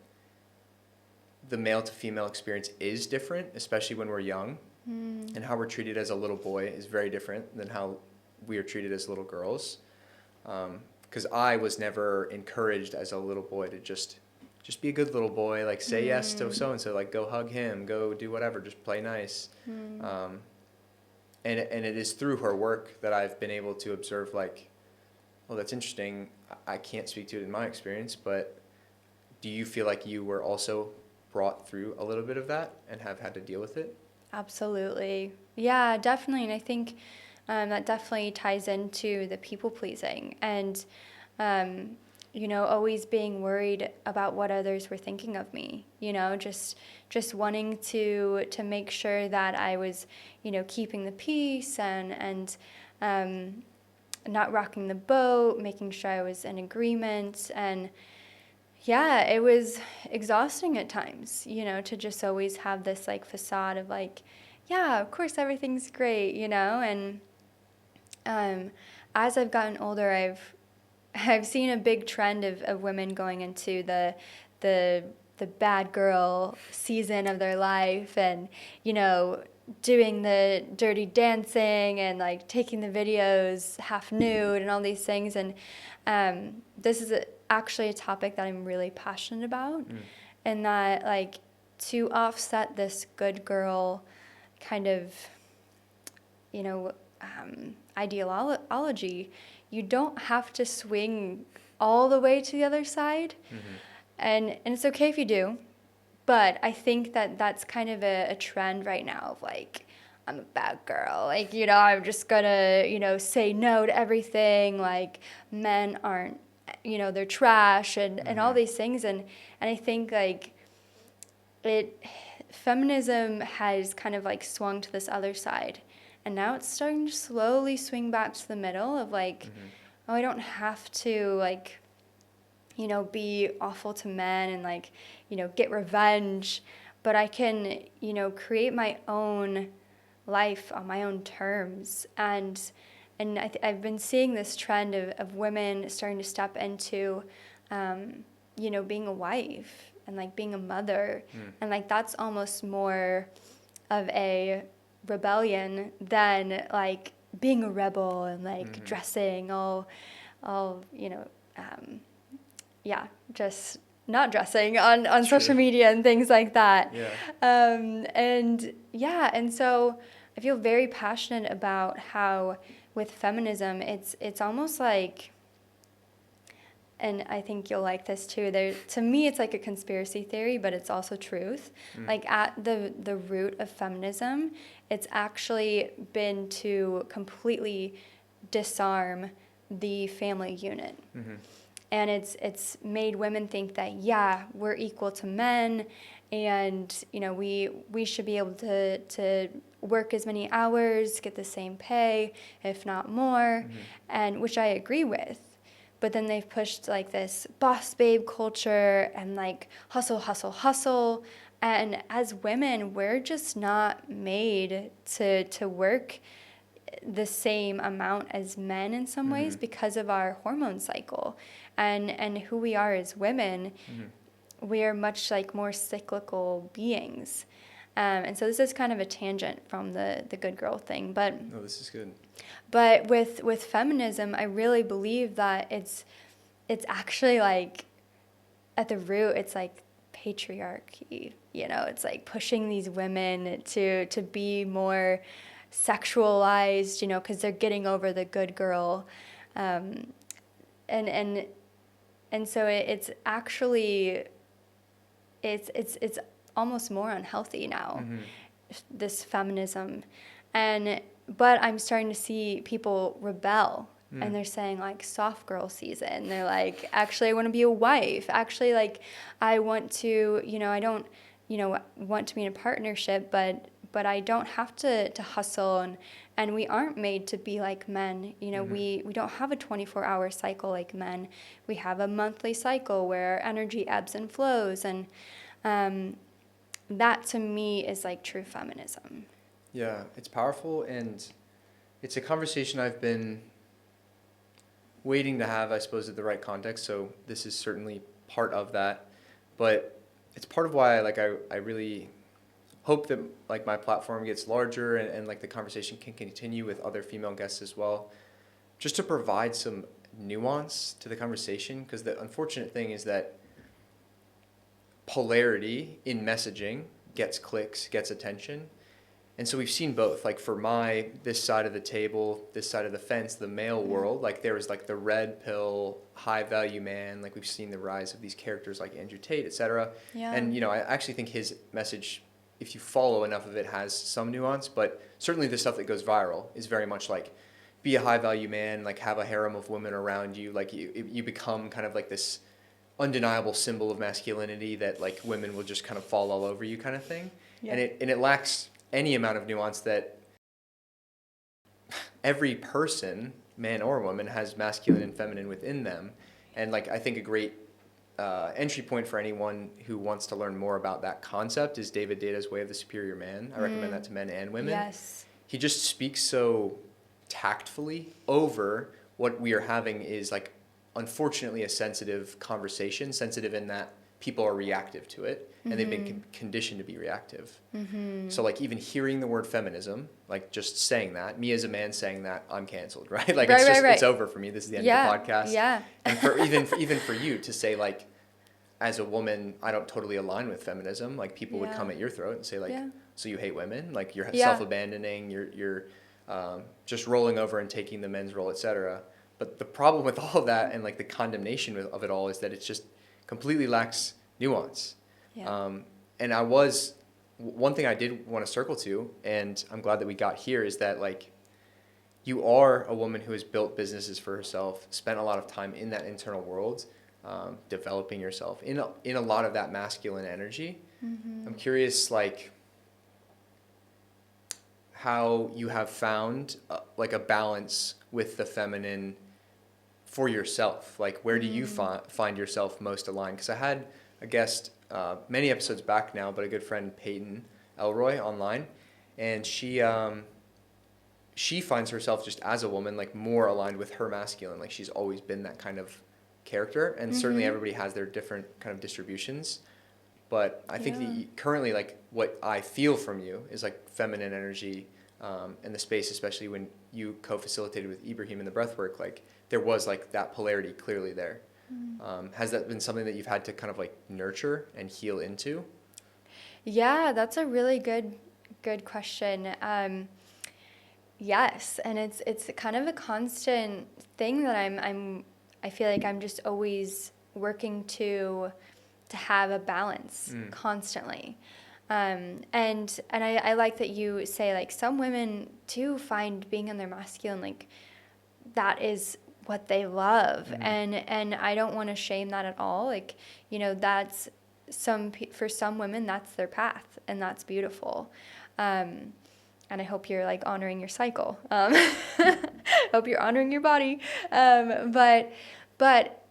the male to female experience is different, especially when we're young, and how we're treated as a little boy is very different than how we are treated as little girls. Because I was never encouraged as a little boy to just be a good little boy, like say yes to so and so, like go hug him, go do whatever, just play nice. And it is through her work that I've been able to observe like, well, that's interesting. I can't speak to it in my experience, but do you feel like you were also brought through a little bit of that and have had to deal with it? Absolutely. Yeah, definitely. And I think that definitely ties into the people pleasing and, always being worried about what others were thinking of me, just wanting to make sure that I was, keeping the peace and not rocking the boat, making sure I was in agreement. And yeah, it was exhausting at times, to just always have this like facade of like, yeah, of course everything's great, and as I've gotten older, I've seen a big trend of women going into the bad girl season of their life and, doing the dirty dancing and like taking the videos half nude and all these things. And this is actually a topic that I'm really passionate about, and that like to offset this good girl kind of, ideology, you don't have to swing all the way to the other side. And it's okay if you do. But I think that that's kind of a trend right now of like, I'm a bad girl. Like, I'm just gonna, say no to everything. Like, men aren't, they're trash and all these things. And I think like feminism has kind of like swung to this other side. And now it's starting to slowly swing back to the middle of like, oh, I don't have to like, be awful to men and like, get revenge, but I can, create my own life on my own terms. And I've been seeing this trend of women starting to step into, being a wife and like being a mother. And like, that's almost more of a rebellion than like being a rebel and like dressing all, just not dressing on social media and things like that. And so I feel very passionate about how with feminism, it's almost like, and I think you'll like this too, to me it's like a conspiracy theory, but it's also truth. Like at the root of feminism, it's actually been to completely disarm the family unit. And it's made women think that, yeah, we're equal to men, and we should be able to work as many hours, get the same pay, if not more, and which I agree with. But then they've pushed like this boss babe culture and like hustle, hustle, hustle. And as women, we're just not made to work the same amount as men in some ways because of our hormone cycle and who we are as women. We are much like more cyclical beings. And so this is kind of a tangent from the good girl thing, but no, this is good. But with feminism, I really believe that it's actually like at the root, it's like patriarchy. It's like pushing these women to be more sexualized, because they're getting over the good girl, and so it's actually it's almost more unhealthy now, this feminism, but I'm starting to see people rebel and they're saying like soft girl season. They're like, actually, I want to be a wife. Actually, like, I want to, I don't, want to be in a partnership, but I don't have to hustle, and we aren't made to be like men. We don't have a 24-hour cycle like men. We have a monthly cycle where energy ebbs and flows, and that to me is like true feminism. Yeah, it's powerful, and it's a conversation I've been waiting to have, I suppose, at the right context. So this is certainly part of that, but it's part of why I really hope that like my platform gets larger, and like the conversation can continue with other female guests as well, just to provide some nuance to the conversation, because the unfortunate thing is that polarity in messaging gets clicks, gets attention. And so we've seen both, like for this side of the table, this side of the fence, the male world, like there was like the red pill, high value man, like we've seen the rise of these characters like Andrew Tate, etc. Yeah. And, I actually think his message, if you follow enough of it, has some nuance, but certainly the stuff that goes viral is very much like, be a high value man, like have a harem of women around you, like you become kind of like this undeniable symbol of masculinity that like women will just kind of fall all over you kind of thing. Yeah. And it lacks any amount of nuance that every person, man or woman, has masculine and feminine within them. And like I think a great entry point for anyone who wants to learn more about that concept is David Deda's Way of the Superior Man. I recommend that to men and women. Yes. He just speaks so tactfully over what we are having is like unfortunately a sensitive conversation, sensitive in that people are reactive to it, and they've been conditioned to be reactive. So like even hearing the word feminism, like just saying that, me as a man saying that, I'm canceled, right? Like it's over for me. This is the end of the podcast. Yeah. And for even for you to say like, as a woman, I don't totally align with feminism. Like people would come at your throat and say like, so you hate women? Like you're self-abandoning, you're just rolling over and taking the men's role, etc. But the problem with all of that and like the condemnation of it all is that it's just completely lacks nuance. Yeah. And one thing I did want to circle to, and I'm glad that we got here, is that like you are a woman who has built businesses for herself, spent a lot of time in that internal world, developing yourself in a lot of that masculine energy. I'm curious like how you have found like a balance with the feminine for yourself. Like where do you find yourself most aligned? Because I had a guest many episodes back now, but a good friend, Peyton Elroy, online, and she finds herself just as a woman like more aligned with her masculine. Like she's always been that kind of character, and certainly everybody has their different kind of distributions, but I think currently like what I feel from you is like feminine energy, and the space, especially when you co-facilitated with Ibrahim in the breathwork, like there was like that polarity clearly there. Has that been something that you've had to kind of like nurture and heal into? Yeah, that's a really good question. Yes, and it's kind of a constant thing that I feel like I'm just always working to have a balance constantly. And I like that you say like some women too find being in their masculine like that is what they love, and I don't want to shame that at all. Like that's for some women that's their path, and that's beautiful. And I hope you're like honoring your cycle. Hope you're honoring your body. But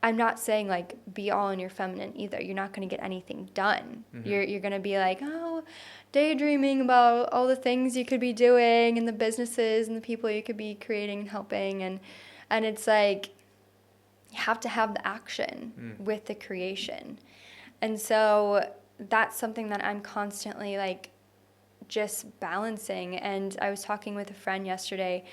I'm not saying like be all in your feminine either. You're not going to get anything done. You're going to be like, oh, daydreaming about all the things you could be doing and the businesses and the people you could be creating and helping, and it's like you have to have the action with the creation. And so that's something that I'm constantly like just balancing. And I was talking with a friend yesterday,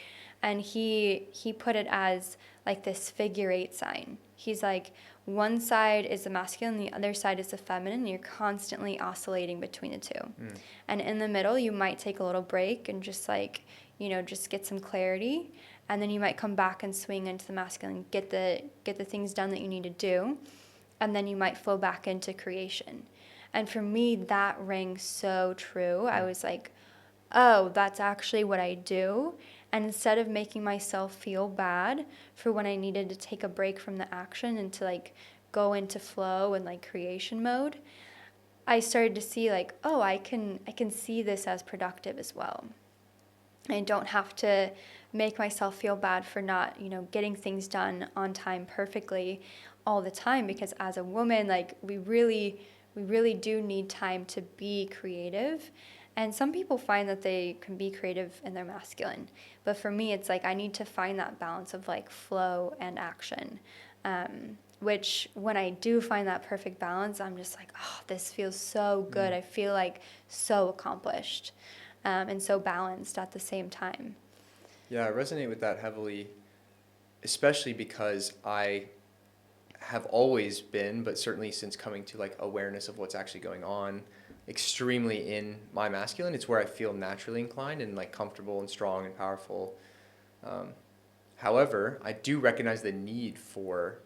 and he put it as like this figure 8 sign. He's like, one side is the masculine, the other side is the feminine, and you're constantly oscillating between the two. And in the middle, you might take a little break and just like, just get some clarity. And then you might come back and swing into the masculine, get the things done that you need to do. And then you might flow back into creation. And for me, that rang so true. I was like, oh, that's actually what I do. And instead of making myself feel bad for when I needed to take a break from the action and to like go into flow and like creation mode, I started to see like, oh, I can see this as productive as well. I don't have to make myself feel bad for not, getting things done on time perfectly all the time, because as a woman, like we really do need time to be creative. And some people find that they can be creative in their masculine. But for me, it's like I need to find that balance of like flow and action. Which when I do find that perfect balance, I'm just like, oh, this feels so good. I feel like so accomplished. And so balanced at the same time. Yeah, I resonate with that heavily, especially because I have always been, but certainly since coming to like awareness of what's actually going on, extremely in my masculine. It's where I feel naturally inclined and like comfortable and strong and powerful. However, I do recognize the need for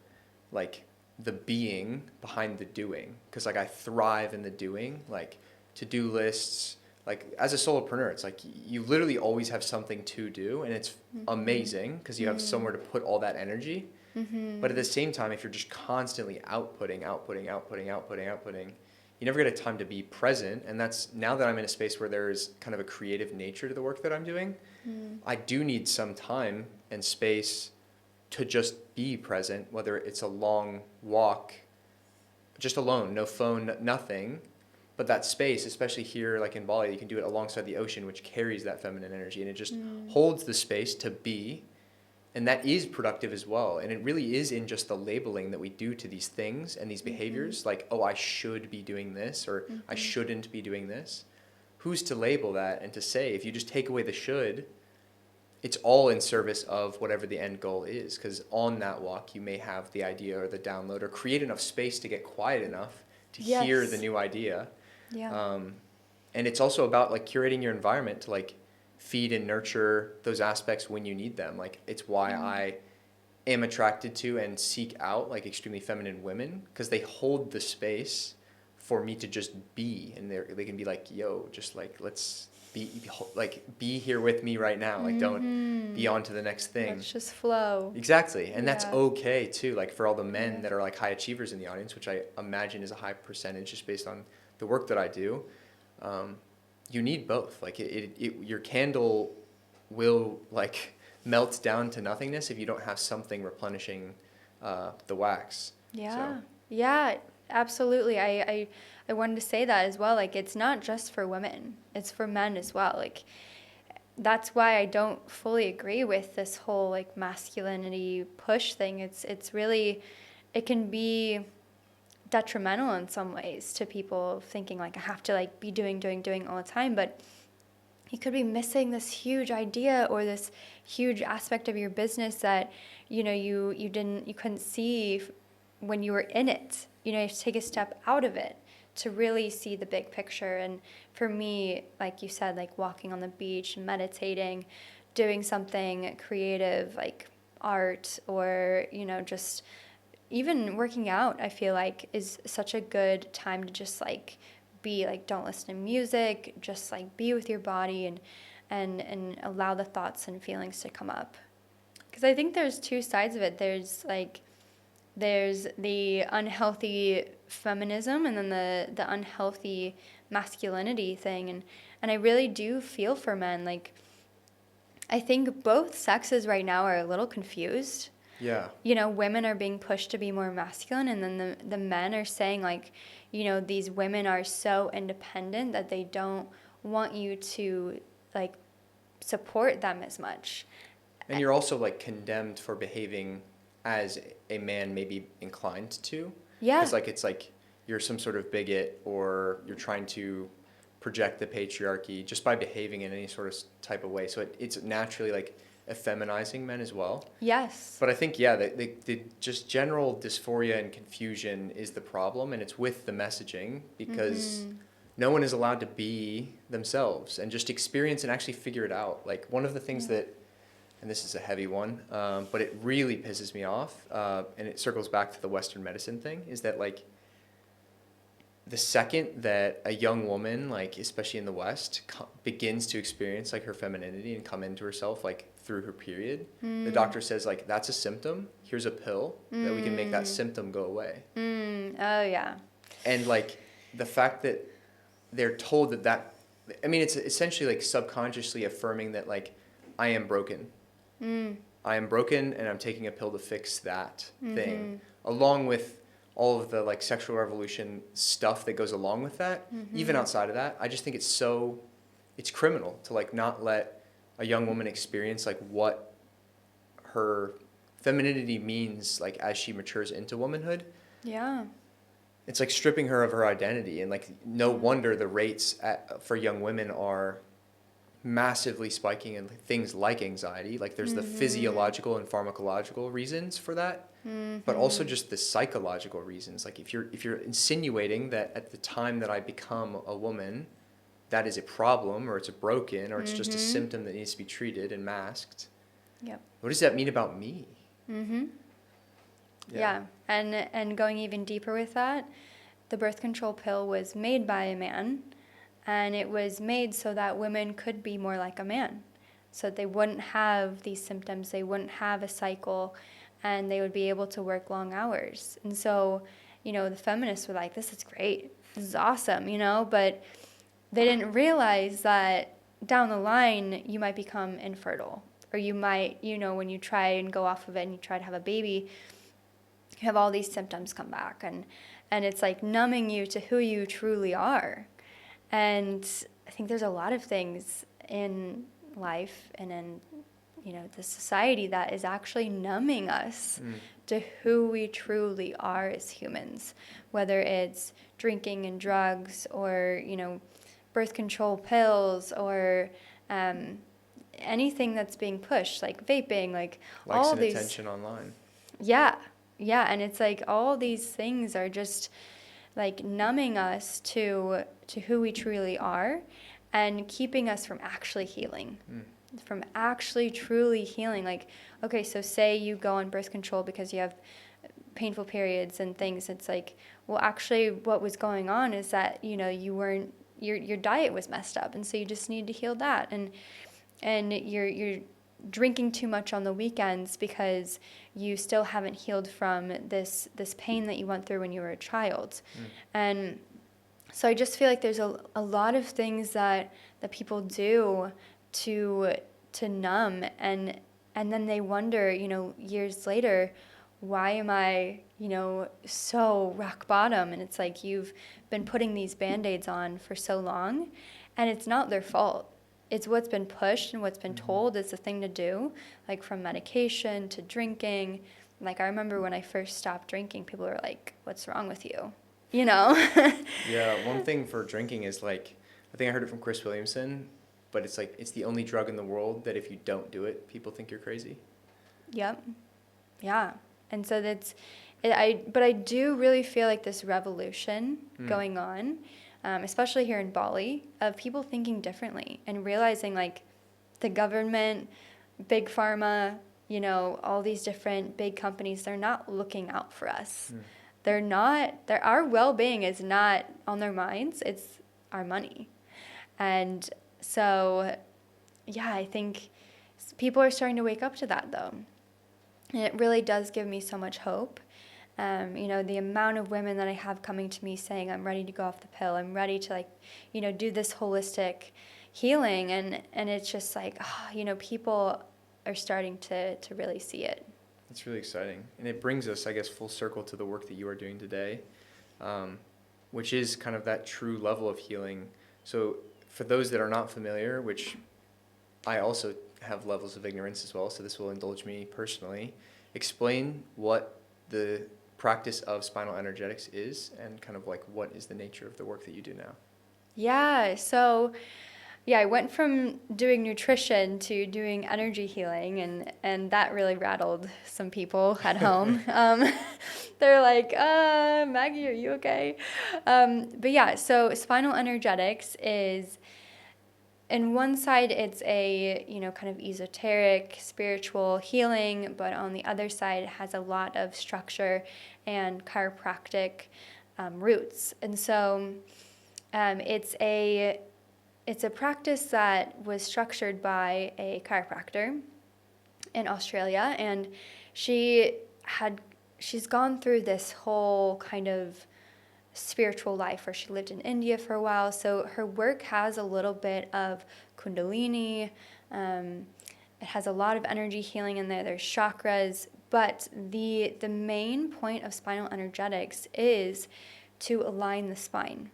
like the being behind the doing, because like I thrive in the doing, like to-do lists. Like as a solopreneur, it's like you literally always have something to do, and it's amazing because you have somewhere to put all that energy. But at the same time, if you're just constantly outputting, you never get a time to be present. And that's now that I'm in a space where there's kind of a creative nature to the work that I'm doing, I do need some time and space to just be present, whether it's a long walk, just alone, no phone, nothing. But that space, especially here, like in Bali, you can do it alongside the ocean, which carries that feminine energy, and it just holds the space to be. And that is productive as well. And it really is in just the labeling that we do to these things and these behaviors, like, oh, I should be doing this, or I shouldn't be doing this. Who's to label that and to say, if you just take away the should, it's all in service of whatever the end goal is. Because on that walk, you may have the idea or the download, or create enough space to get quiet enough to hear the new idea. Yeah. And it's also about like curating your environment to like feed and nurture those aspects when you need them. Like it's why I am attracted to and seek out like extremely feminine women, because they hold the space for me to just be, and they can be like, yo, just like let's be here with me right now, like don't be on to the next thing. Let's just flow. Exactly. And that's Yeah. okay too, like for all the men that are like high achievers in the audience, which I imagine is a high percentage just based on the work that I do. You need both. Like your candle will like melt down to nothingness if you don't have something replenishing the wax. Yeah. So. Yeah, absolutely. I wanted to say that as well. Like it's not just for women. It's for men as well. Like that's why I don't fully agree with this whole like masculinity push thing. It's really, it can be detrimental in some ways to people thinking like I have to like be doing all the time, but you could be missing this huge idea or this huge aspect of your business that you couldn't see when you were in it. You have to take a step out of it to really see the big picture. And for me, like you said, like walking on the beach, meditating, doing something creative like art, or just even working out, I feel like is such a good time to just like be like, don't listen to music, just like be with your body and allow the thoughts and feelings to come up. Because I think there's two sides of it. There's the unhealthy feminism and then the unhealthy masculinity thing. And I really do feel for men. Like I think both sexes right now are a little confused. Yeah. Women are being pushed to be more masculine, and then the men are saying like, these women are so independent that they don't want you to like support them as much. And you're also like condemned for behaving as a man may be inclined to. Yeah. Because like it's like you're some sort of bigot, or you're trying to project the patriarchy just by behaving in any sort of type of way. So it's naturally like effeminizing men as well. Yes. But I think, yeah, the just general dysphoria and confusion is the problem, and it's with the messaging, because no one is allowed to be themselves and just experience and actually figure it out. Like one of the things that, and this is a heavy one, but it really pisses me off, and it circles back to the Western medicine thing, is that like the second that a young woman, like especially in the West, begins to experience like her femininity and come into herself like through her period, the doctor says like that's a symptom. Here's a pill that we can make that symptom go away. Oh yeah. And like the fact that they're told that I mean, it's essentially like subconsciously affirming that like I am broken. I am broken and I'm taking a pill to fix that thing, along with all of the like sexual revolution stuff that goes along with that. Even outside of that, I just think it's criminal to like not let a young woman experience like what her femininity means like as she matures into womanhood. Yeah. It's like stripping her of her identity, and like no wonder the rates for young women are massively spiking in things like anxiety. Like there's the physiological and pharmacological reasons for that, but also just the psychological reasons. Like if you're insinuating that at the time that I become a woman, that is a problem, or it's a broken, or it's just a symptom that needs to be treated and masked. Yep. What does that mean about me? Yeah. And going even deeper with that, the birth control pill was made by a man, and it was made so that women could be more like a man, so that they wouldn't have these symptoms, they wouldn't have a cycle, and they would be able to work long hours. And so, you know, the feminists were like, this is great, this is awesome, you know, but they didn't realize that down the line you might become infertile, or you might, you know, when you try and go off of it and you try to have a baby, you have all these symptoms come back, and it's like numbing you to who you truly are. And I think there's a lot of things in life and in, you know, the society that is actually numbing us to who we truly are as humans, whether it's drinking and drugs, or, you know, birth control pills, or anything that's being pushed, like vaping, like Likes all and these attention online. Yeah, and it's like all these things are just like numbing us to who we truly are, and keeping us from actually healing, from actually truly healing. Like, okay, so say you go on birth control because you have painful periods and things. It's like, well, actually what was going on is that, you know, you weren't, your diet was messed up, and so you just need to heal that. And you're drinking too much on the weekends because you still haven't healed from this pain that you went through when you were a child. And so I just feel like there's a lot of things that people do to numb, and then they wonder, you know, years later, why am I, you know, so rock bottom? And it's like you've been putting these Band-Aids on for so long, and it's not their fault. It's what's been pushed and what's been told is the thing to do, like from medication to drinking. Like I remember when I first stopped drinking, people were like, what's wrong with you? You know? Yeah, one thing for drinking is like, I think I heard it from Chris Williamson, but it's like, it's the only drug in the world that if you don't do it, people think you're crazy. Yep. Yeah. And so but I do really feel like this revolution going on, especially here in Bali, of people thinking differently and realizing like the government, big pharma, you know, all these different big companies, they're not looking out for us. They're not, our well-being is not on their minds, it's our money. And so, yeah, I think people are starting to wake up to that though. And it really does give me so much hope. You know, the amount of women that I have coming to me saying, I'm ready to go off the pill. I'm ready to, like, you know, do this holistic healing. And it's just like, you know, people are starting to really see it. It's really exciting. And it brings us, I guess, full circle to the work that you are doing today, which is kind of that true level of healing. So for those that are not familiar, which I also have levels of ignorance as well, so this will indulge me personally, explain what the practice of spinal energetics is, and kind of like what is the nature of the work that you do now. Yeah, so I went from doing nutrition to doing energy healing, and that really rattled some people at home. They're like, Maggie, are you okay? But yeah, so spinal energetics is, in one side, it's a, you know, kind of esoteric, spiritual healing, but on the other side, it has a lot of structure and chiropractic roots. And so it's a practice that was structured by a chiropractor in Australia, and she's gone through this whole kind of spiritual life where she lived in India for a while. So her work has a little bit of Kundalini. It has a lot of energy healing in there. There's chakras, but the main point of spinal energetics is to align the spine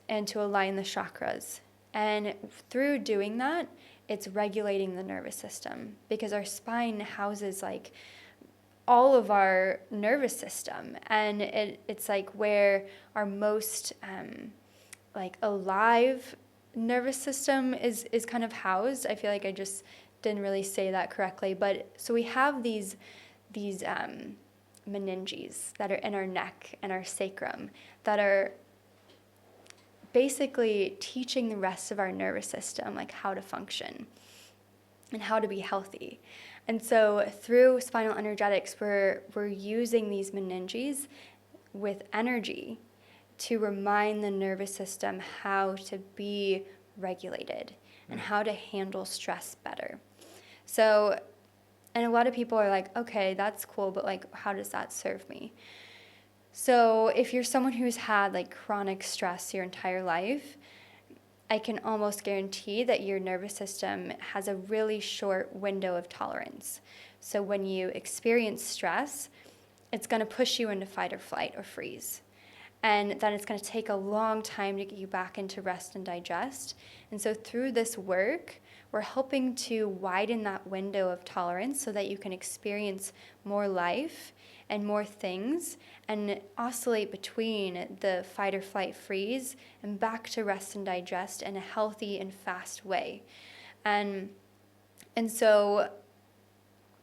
and to align the chakras. And through doing that, it's regulating the nervous system, because our spine houses like all of our nervous system, and it's like where our most like alive nervous system is kind of housed. I feel like I just didn't really say that correctly, but so we have these meninges that are in our neck and our sacrum that are basically teaching the rest of our nervous system like how to function and how to be healthy. And so through spinal energetics, we're using these meninges with energy to remind the nervous system how to be regulated and how to handle stress better. So, and a lot of people are like, okay, that's cool, but like, how does that serve me? So if you're someone who's had like chronic stress your entire life, I can almost guarantee that your nervous system has a really short window of tolerance. So when you experience stress, it's going to push you into fight or flight or freeze. And then it's going to take a long time to get you back into rest and digest. And so through this work, we're helping to widen that window of tolerance so that you can experience more life and more things and oscillate between the fight or flight freeze and back to rest and digest in a healthy and fast way. And so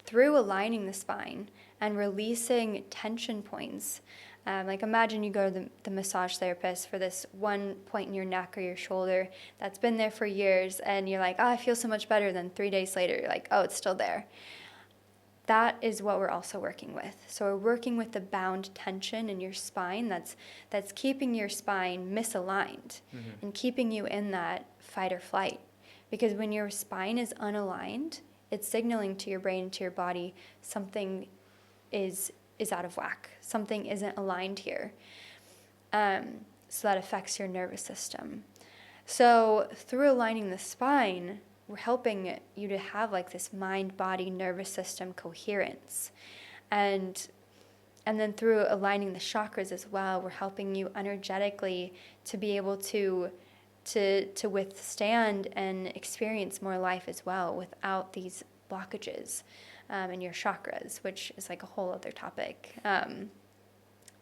through aligning the spine and releasing tension points, like imagine you go to the massage therapist for this one point in your neck or your shoulder that's been there for years, and you're like, oh, I feel so much better. Then 3 days later, you're like, oh, it's still there. That is what we're also working with. So we're working with the bound tension in your spine that's keeping your spine misaligned and keeping you in that fight or flight. Because when your spine is unaligned, it's signaling to your brain, to your body, something is out of whack. Something isn't aligned here. So that affects your nervous system. So through aligning the spine, we're helping you to have like this mind, body, nervous system coherence. And then through aligning the chakras as well, we're helping you energetically to be able to withstand and experience more life as well without these blockages in your chakras, which is like a whole other topic.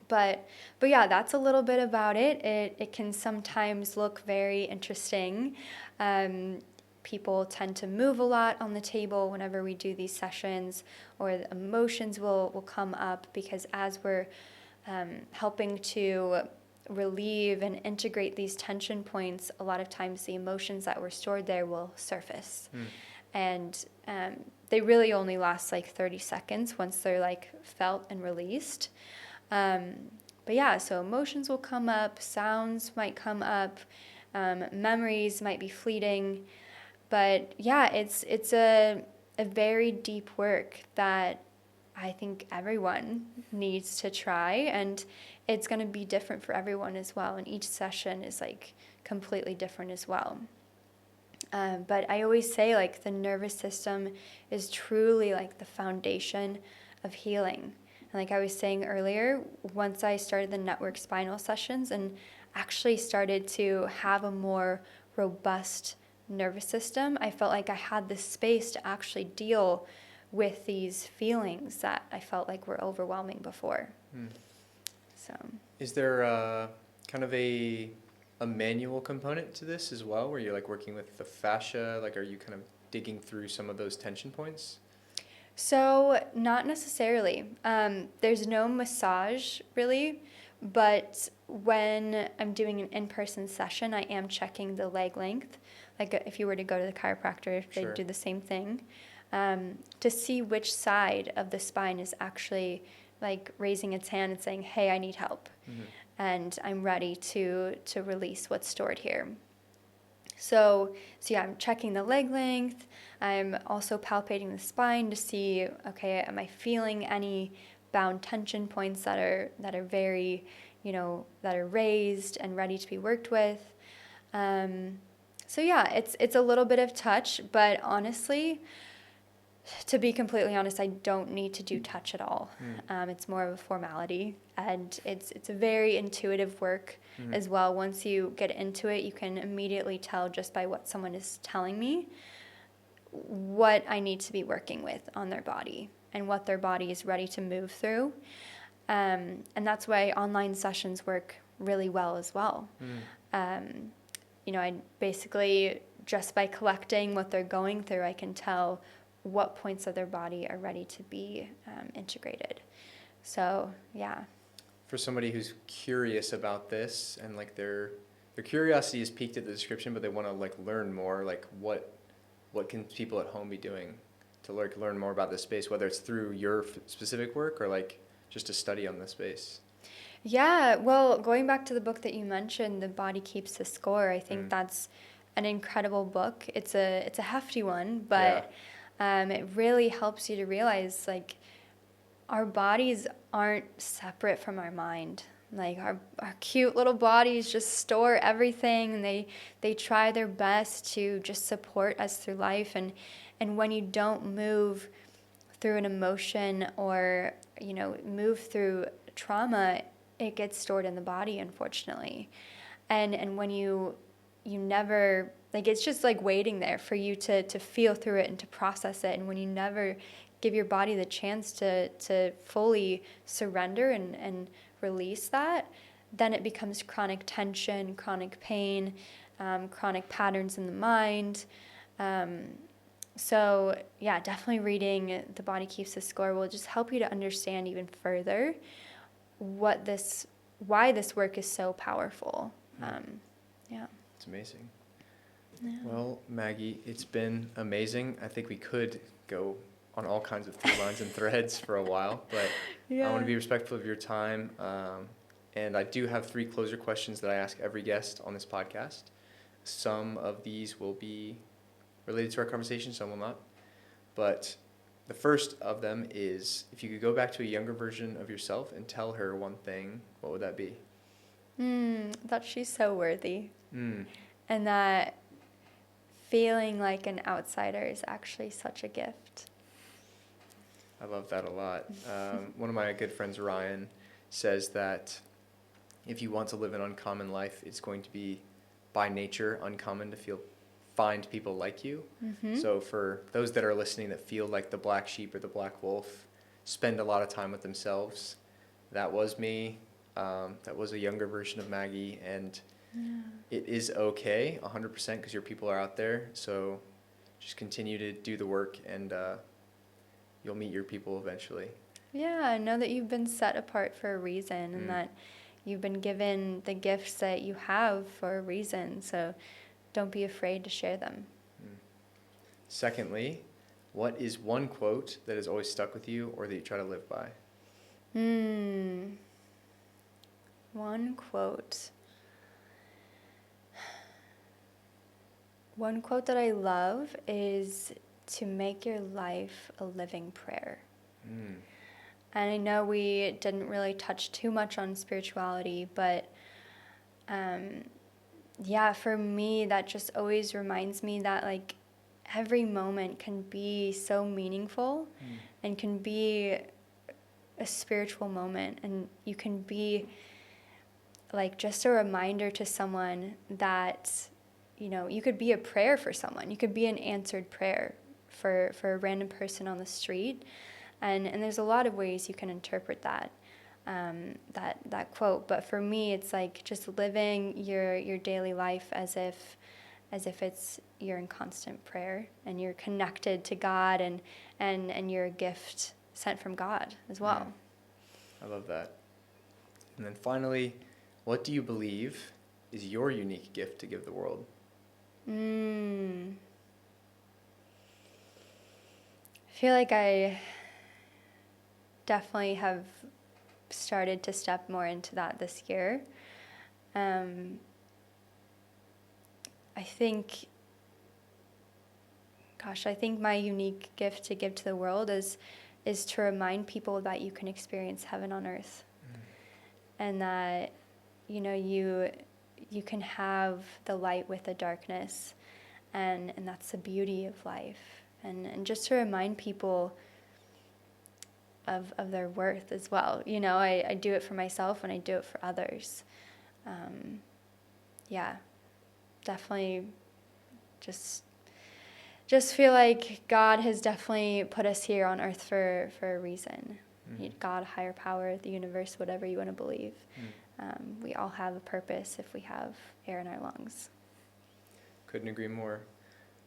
But yeah, that's a little bit about it. It can sometimes look very interesting. People tend to move a lot on the table whenever we do these sessions, or the emotions will come up, because as we're helping to relieve and integrate these tension points, a lot of times the emotions that were stored there will surface. And they really only last like 30 seconds once they're like felt and released. But yeah, so emotions will come up, sounds might come up, memories might be fleeting. But yeah, it's a very deep work that I think everyone needs to try, and it's going to be different for everyone as well, and each session is like completely different as well. But I always say like the nervous system is truly like the foundation of healing. And like I was saying earlier, once I started the network spinal sessions and actually started to have a more robust nervous system, I felt like I had the space to actually deal with these feelings that I felt like were overwhelming before. So, is there kind of a manual component to this as well, where you're like working with the fascia? Like, are you kind of digging through some of those tension points? So not necessarily. There's no massage really, but when I'm doing an in-person session, I am checking the leg length. Like if you were to go to the chiropractor, they'd Sure. do the same thing, to see which side of the spine is actually like raising its hand and saying, hey, I need help. and I'm ready to release what's stored here. So yeah, I'm checking the leg length. I'm also palpating the spine to see, okay, am I feeling any bound tension points that are very, that are raised and ready to be worked with. So yeah, it's a little bit of touch, but honestly, to be completely honest, I don't need to do touch at all. It's more of a formality, and it's a very intuitive work as well. Once you get into it, you can immediately tell just by what someone is telling me what I need to be working with on their body and what their body is ready to move through. And that's why online sessions work really well as well. I basically, just by collecting what they're going through, I can tell what points of their body are ready to be integrated. So, yeah. For somebody who's curious about this and like their curiosity is piqued at the description, but they want to like learn more, like what can people at home be doing to like learn more about this space, whether it's through your specific work or like just a study on the space? Yeah, well, going back to the book that you mentioned, The Body Keeps the Score, I think that's an incredible book. It's a hefty one, but it really helps you to realize like our bodies aren't separate from our mind. Like our cute little bodies just store everything, and they try their best to just support us through life. And when you don't move through an emotion or move through trauma, it gets stored in the body, unfortunately. And when you never, like, it's just like waiting there for you to feel through it and to process it. And when you never give your body the chance to fully surrender and release that, then it becomes chronic tension, chronic pain, chronic patterns in the mind. So yeah, definitely reading The Body Keeps the Score will just help you to understand even further why this work is so powerful. Yeah. It's amazing. Yeah. Well, Maggie, it's been amazing. I think we could go on all kinds of through lines and threads for a while, but I want to be respectful of your time. And I do have 3 closer questions that I ask every guest on this podcast. Some of these will be related to our conversation, some will not. But the first of them is, if you could go back to a younger version of yourself and tell her one thing, what would that be? That she's so worthy. And that feeling like an outsider is actually such a gift. I love that a lot. One of my good friends, Ryan, says that if you want to live an uncommon life, it's going to be by nature uncommon to find people like you. So for those that are listening that feel like the black sheep or the black wolf, spend a lot of time with themselves. That was me. That was a younger version of Maggie, and it is okay 100% because your people are out there. So just continue to do the work, and you'll meet your people eventually. Yeah, know that you've been set apart for a reason, and that you've been given the gifts that you have for a reason. So don't be afraid to share them. Secondly, what is one quote that has always stuck with you or that you try to live by? One quote. One quote that I love is to make your life a living prayer. And I know we didn't really touch too much on spirituality, but yeah, for me, that just always reminds me that like every moment can be so meaningful and can be a spiritual moment, and you can be like just a reminder to someone that, you could be a prayer for someone. You could be an answered prayer for a random person on the street. And there's a lot of ways you can interpret that quote. But for me, it's like just living your daily life as if you're in constant prayer and you're connected to God, and you're a gift sent from God as well. I love that. And then finally, what do you believe is your unique gift to give the world? I feel like I definitely have started to step more into that this year. I think my unique gift to give to the world is to remind people that you can experience heaven on earth. And that, you can have the light with the darkness, and that's the beauty of life. And just to remind people of their worth as well. I do it for myself and I do it for others. Definitely just feel like God has definitely put us here on earth for a reason. God, higher power, the universe, whatever you want to believe. We all have a purpose if we have air in our lungs. Couldn't agree more.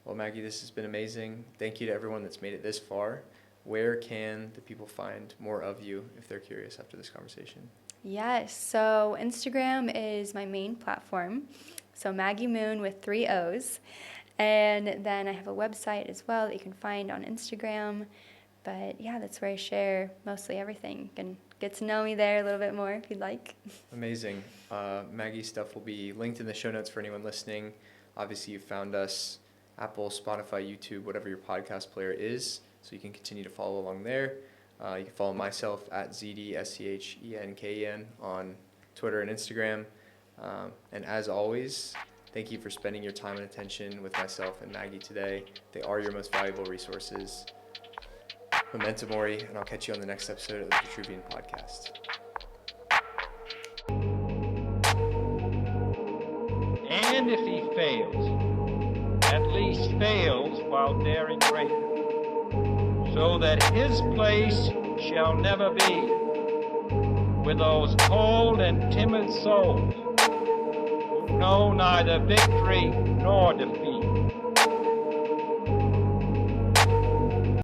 Well, Maggie, this has been amazing. Thank you to everyone that's made it this far. Where can the people find more of you if they're curious after this conversation? Yes, so Instagram is my main platform. So Maggie Moon with 3 O's. And then I have a website as well that you can find on Instagram. But yeah, that's where I share mostly everything. You can get to know me there a little bit more if you'd like. Amazing. Maggie's stuff will be linked in the show notes for anyone listening. Obviously, you found us Apple, Spotify, YouTube, whatever your podcast player is, so you can continue to follow along there. You can follow myself at ZDSCHENKEN on Twitter and Instagram. And as always, thank you for spending your time and attention with myself and Maggie today. They are your most valuable resources. Memento Mori, and I'll catch you on the next episode of the Vitruvian Podcast. And if he fails, at least fails while daring greater, so that his place shall never be with those cold and timid souls who know neither victory nor defeat.